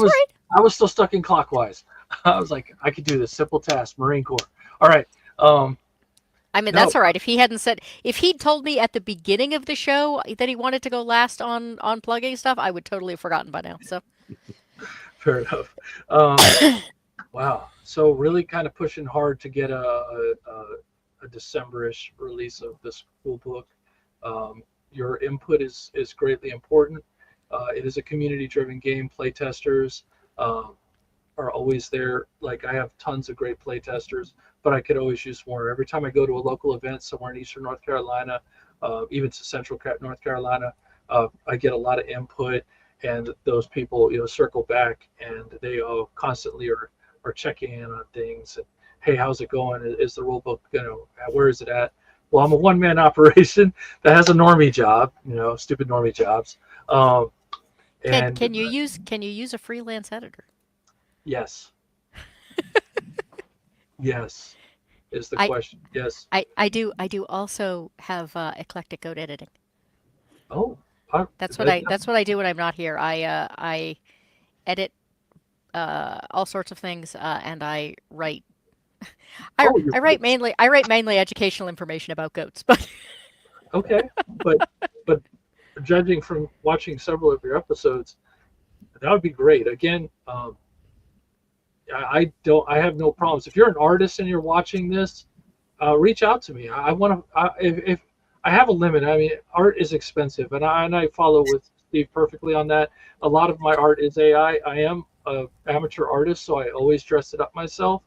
was still stuck in clockwise. I was like, I could do this simple task, Marine Corps. All right. I mean, that's all right. If he hadn't said, if he'd told me at the beginning of the show that he wanted to go last on plugging stuff, I would totally have forgotten by now. So. Fair enough. Wow. So really kind of pushing hard to get a December-ish release of this cool book. Your input is greatly important. It is a community-driven game. Playtesters are always there. Like, I have tons of great playtesters, but I could always use more. Every time I go to a local event somewhere in Eastern North Carolina, even to Central North Carolina, I get a lot of input, and those people, circle back, and they constantly are checking in on things. And, hey, how's it going? Is the rule book, where is it at? Well, I'm a one-man operation that has a normie job, stupid normie jobs. Can you use a freelance editor? Yes. Yes, is the question. Yes. I do also have eclectic code editing. Oh. That's what I do when I'm not here. I edit all sorts of things, and I write. I write mainly educational information about goats, but. Okay, but judging from watching several of your episodes, that would be great. Again, I have no problems. If you're an artist and you're watching this, reach out to me. I want to. If I have a limit, I mean, art is expensive, and I follow with Steve perfectly on that. A lot of my art is AI. I am an amateur artist, so I always dress it up myself.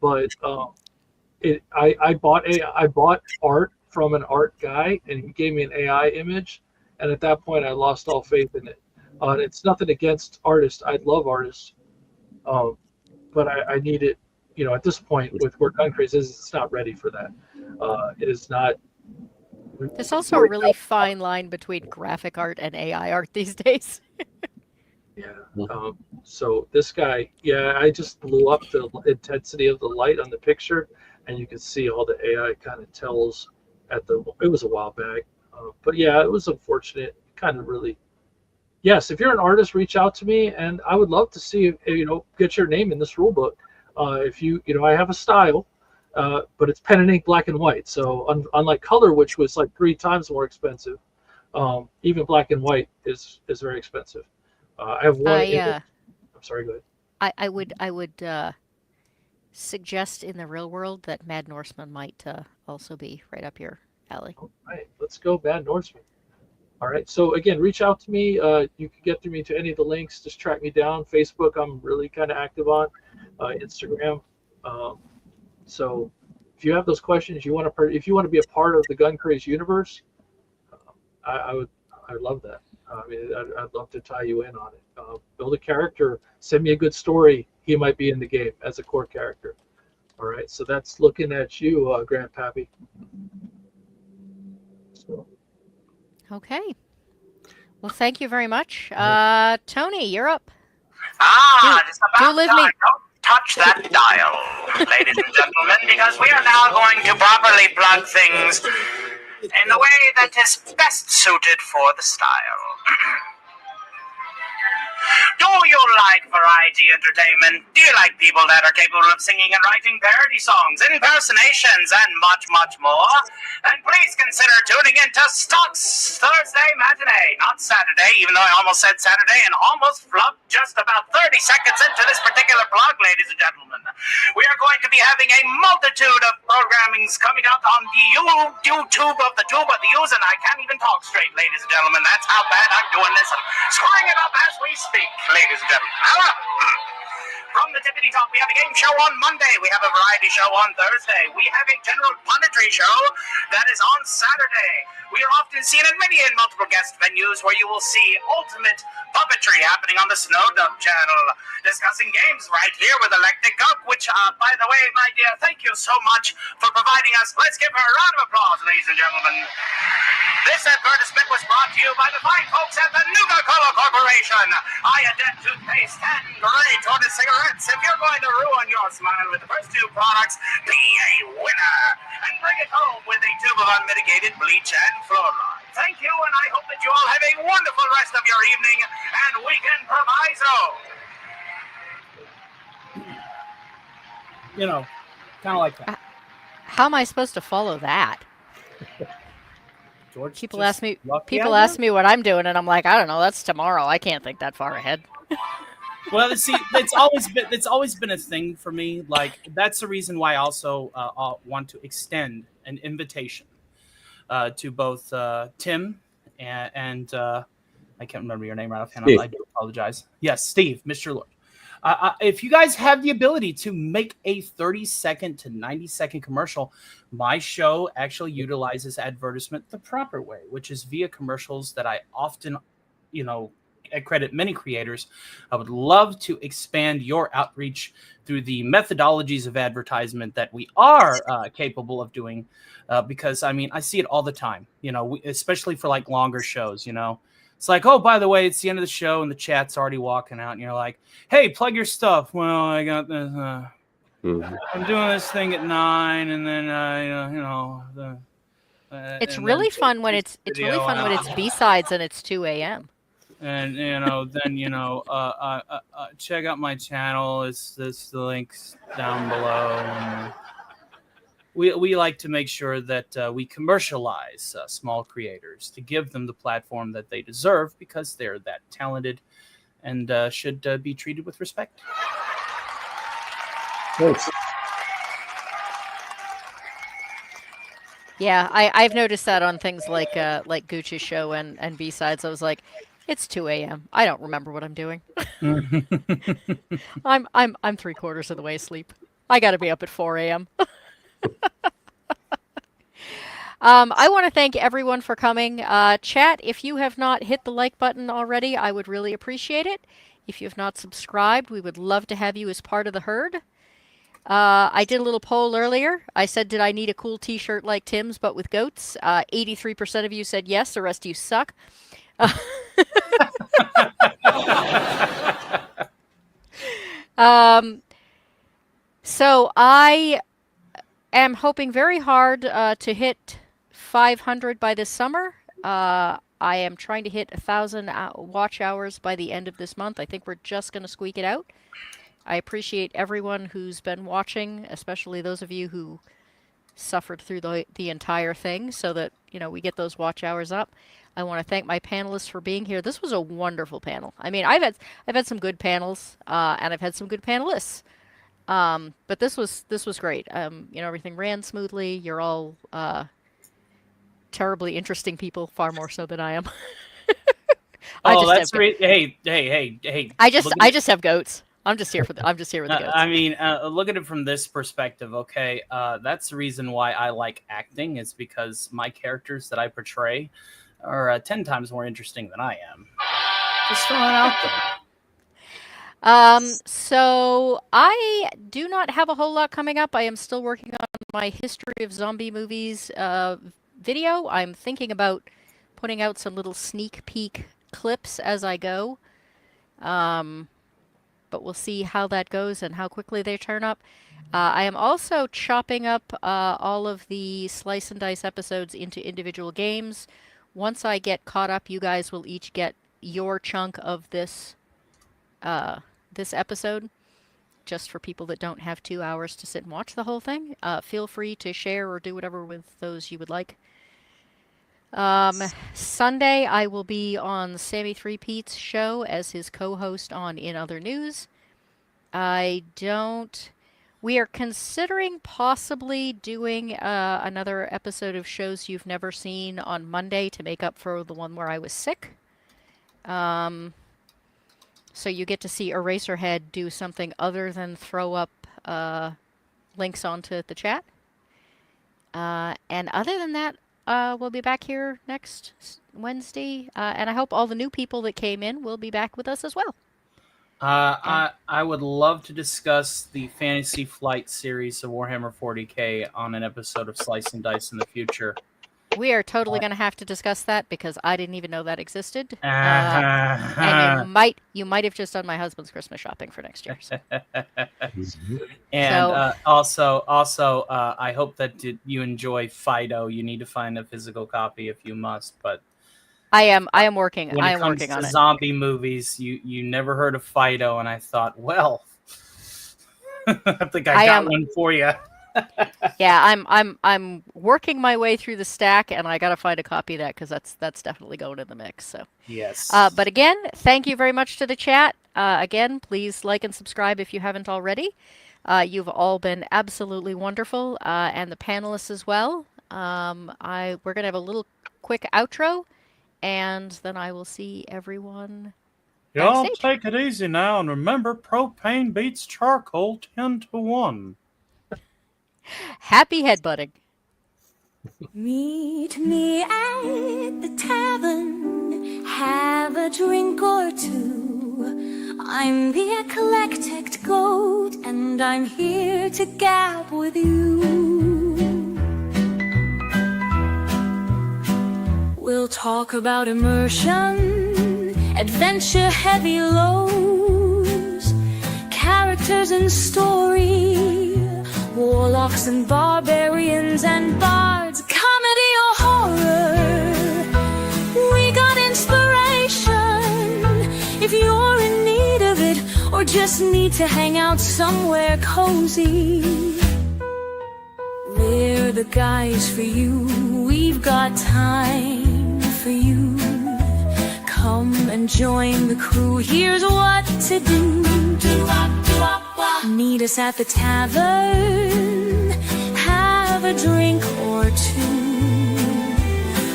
But I bought art from an art guy, and he gave me an AI image, and at that point I lost all faith in it. It's nothing against artists. I love artists, but I need it. At this point with where Concrete is, it's not ready for that. It is not. There's also a really fine line between graphic art and AI art these days. Yeah. So this guy, I just blew up the intensity of the light on the picture, and you can see all the AI kind of tells it was a while back. But yeah, it was unfortunate. Kind of really. Yes, if you're an artist, reach out to me, and I would love to see get your name in this rule book. If I have a style, but it's pen and ink, black and white. So unlike color, which was like 3 times more expensive, Even black and white is very expensive. I have one image. I'm sorry, go ahead. I would suggest in the real world that Mad Norseman might also be right up your alley. All right, let's go Bad Norseman. All right, so again, reach out to me. You can get to me to any of the links. Just track me down. Facebook, I'm really kind of active on. Instagram. So if you have those questions, if you want to be a part of the Gun Craze universe, I'd love that. I mean, I'd love to tie you in on it. Build a character. Send me a good story. He might be in the game as a core character. All right, so that's looking at you, Grandpappy. So. Okay. Well, thank you very much. Tony, you're up. It's about live time. me- Don't touch that dial, ladies and gentlemen, because we are now going to properly plug things in the way that is best suited for the style. Do you like variety entertainment? Do you like people that are capable of singing and writing parody songs, impersonations, and much, much more? Then please consider tuning in to Stock's Thursday Matinee, not Saturday, even though I almost said Saturday and almost flubbed just about 30 seconds into this particular plug, ladies and gentlemen. We are going to be having a multitude of programmings coming out on the YouTube of the tube of the U's, and I can't even talk straight, ladies and gentlemen. That's how bad I'm doing this. I'm screwing it up as we speak, ladies and gentlemen. From the tippity top, we have a game show on Monday. We have a variety show on Thursday. We have a general punditry show that is on Saturday. We are often seen at many and multiple guest venues where you will see ultimate puppetry happening on the Snowdub channel, discussing games right here with Electric Gunk, which, by the way, my dear, thank you so much for providing us. Let's give her a round of applause, ladies and gentlemen. This advertisement was brought to you by the fine folks at the Nuka-Cola Corporation. Iodine toothpaste and Grey Tortoise cigarettes. If you're going to ruin your smile with the first two products, be a winner. And bring it home with a tube of unmitigated bleach and fluoride. Thank you, and I hope that you all have a wonderful rest of your evening and weekend proviso. You know, kind of like that. How am I supposed to follow that? George, People just ask me lucky people I ask me what I'm doing, and I'm like, I don't know. That's tomorrow. I can't think that far ahead. Well, see, it's always been a thing for me. Like that's the reason why I also want to extend an invitation to both Tim and I can't remember your name right offhand. I do apologize. Yes, Steve, Mr. Lord. If you guys have the ability to make a 30-second to 90-second commercial, my show actually utilizes advertisement the proper way, which is via commercials that I often, accredit many creators. I would love to expand your outreach through the methodologies of advertisement that we are capable of doing, because I see it all the time. Especially for like longer shows. It's like, oh, by the way, it's the end of the show and the chat's already walking out, and you're like, hey, plug your stuff. Well, I got this. I'm doing this thing at 9, and then It's really fun when it's B-sides and it's 2 a.m. And then check out my channel. The links down below. And we like to make sure that we commercialize small creators to give them the platform that they deserve because they're that talented and should be treated with respect. Thanks. Yeah, I've noticed that on things like Gucci's show and B-sides. I was like, it's 2 a.m. I don't remember what I'm doing. I'm 3/4 of the way asleep. I got to be up at 4 a.m. I want to thank everyone for coming. Chat, if you have not hit the like button already, I would really appreciate it. If you have not subscribed, we would love to have you as part of the herd. I did a little poll earlier. I said, did I need a cool t-shirt like Tim's, but with goats? 83% of you said yes. The rest of you suck. So I am hoping very hard to hit 500 by this summer. I am trying to hit 1,000 watch hours by the end of this month. I think we're just going to squeak it out. I appreciate everyone who's been watching, especially those of you who suffered through the entire thing, so that we get those watch hours up. I want to thank my panelists for being here. This was a wonderful panel. I mean, I've had some good panels, and I've had some good panelists. But this was great. Everything ran smoothly. You're all terribly interesting people, far more so than I am. Hey! I just have goats. I'm just here with the goats. I mean, look at it from this perspective. Okay, that's the reason why I like acting, is because my characters that I portray are 10 times more interesting than I am. Just throwing it out there. So I do not have a whole lot coming up. I am still working on my history of zombie movies video. I'm thinking about putting out some little sneak peek clips as I go. But we'll see how that goes and how quickly they turn up. I am also chopping up all of the Slice and Dice episodes into individual games. Once I get caught up, you guys will each get your chunk of this episode, just for people that don't have 2 hours to sit and watch the whole thing. Feel free to share or do whatever with those you would like. Sunday, I will be on Sammy Three Pete's show as his co-host on In Other News. We are considering possibly doing another episode of Shows You've Never Seen on Monday to make up for the one where I was sick. So you get to see Eraserhead do something other than throw up links onto the chat. And other than that, we'll be back here next Wednesday. And I hope all the new people that came in will be back with us as well. I would love to discuss the Fantasy Flight series of Warhammer 40k on an episode of Slice and Dice in the future. We are totally going to have to discuss that because I didn't even know that existed. And you might have just done my husband's Christmas shopping for next year. So. And also, I hope that you enjoy Fido. You need to find a physical copy if you must, but I am working. When it comes to zombie movies, you never heard of Fido, and I thought, well, I think I got one for you. Yeah, I'm working my way through the stack, and I gotta find a copy of that because that's definitely going in the mix. So yes. But again, thank you very much to the chat. Again, please like and subscribe if you haven't already. You've all been absolutely wonderful, and the panelists as well. We're gonna have a little quick outro, and then I will see everyone. Y'all take it easy now, and remember, propane beats charcoal 10-1. Happy headbutting. Meet me at the tavern, have a drink or two. I'm the eclectic goat, and I'm here to gab with you. We'll talk about immersion, adventure heavy lows, characters and story, warlocks and barbarians and bards, comedy or horror. We got inspiration if you're in need of it, or just need to hang out somewhere cozy. We're the guys for you, we've got time for you. Come and join the crew, here's what to do. Meet us at the tavern, have a drink or two.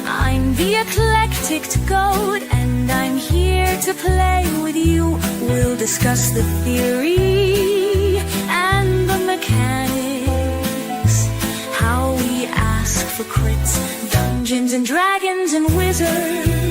I'm the eclectic goat, and I'm here to play with you. We'll discuss the theory and the mechanics, how we ask for crits, Dungeons and Dragons and Wizards.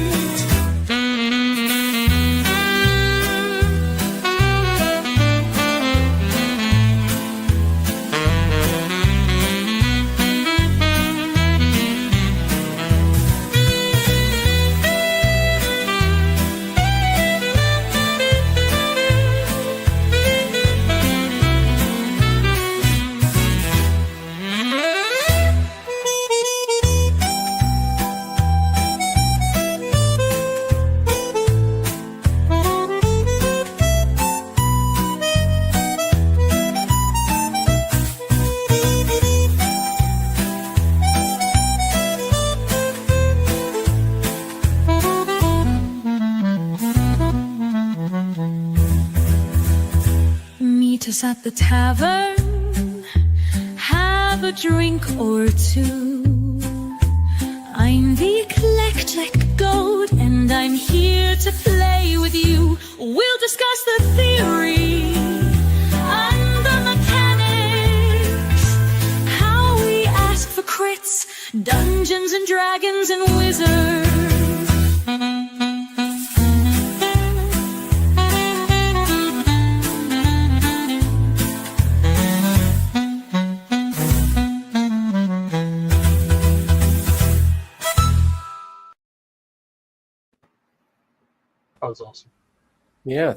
meet us at the tavern, have a drink or two. I'm the eclectic goat, and I'm here to play with you. We'll discuss the theory and the mechanics, how we ask for crits, Dungeons and Dragons and Wizards. That was awesome. Yeah,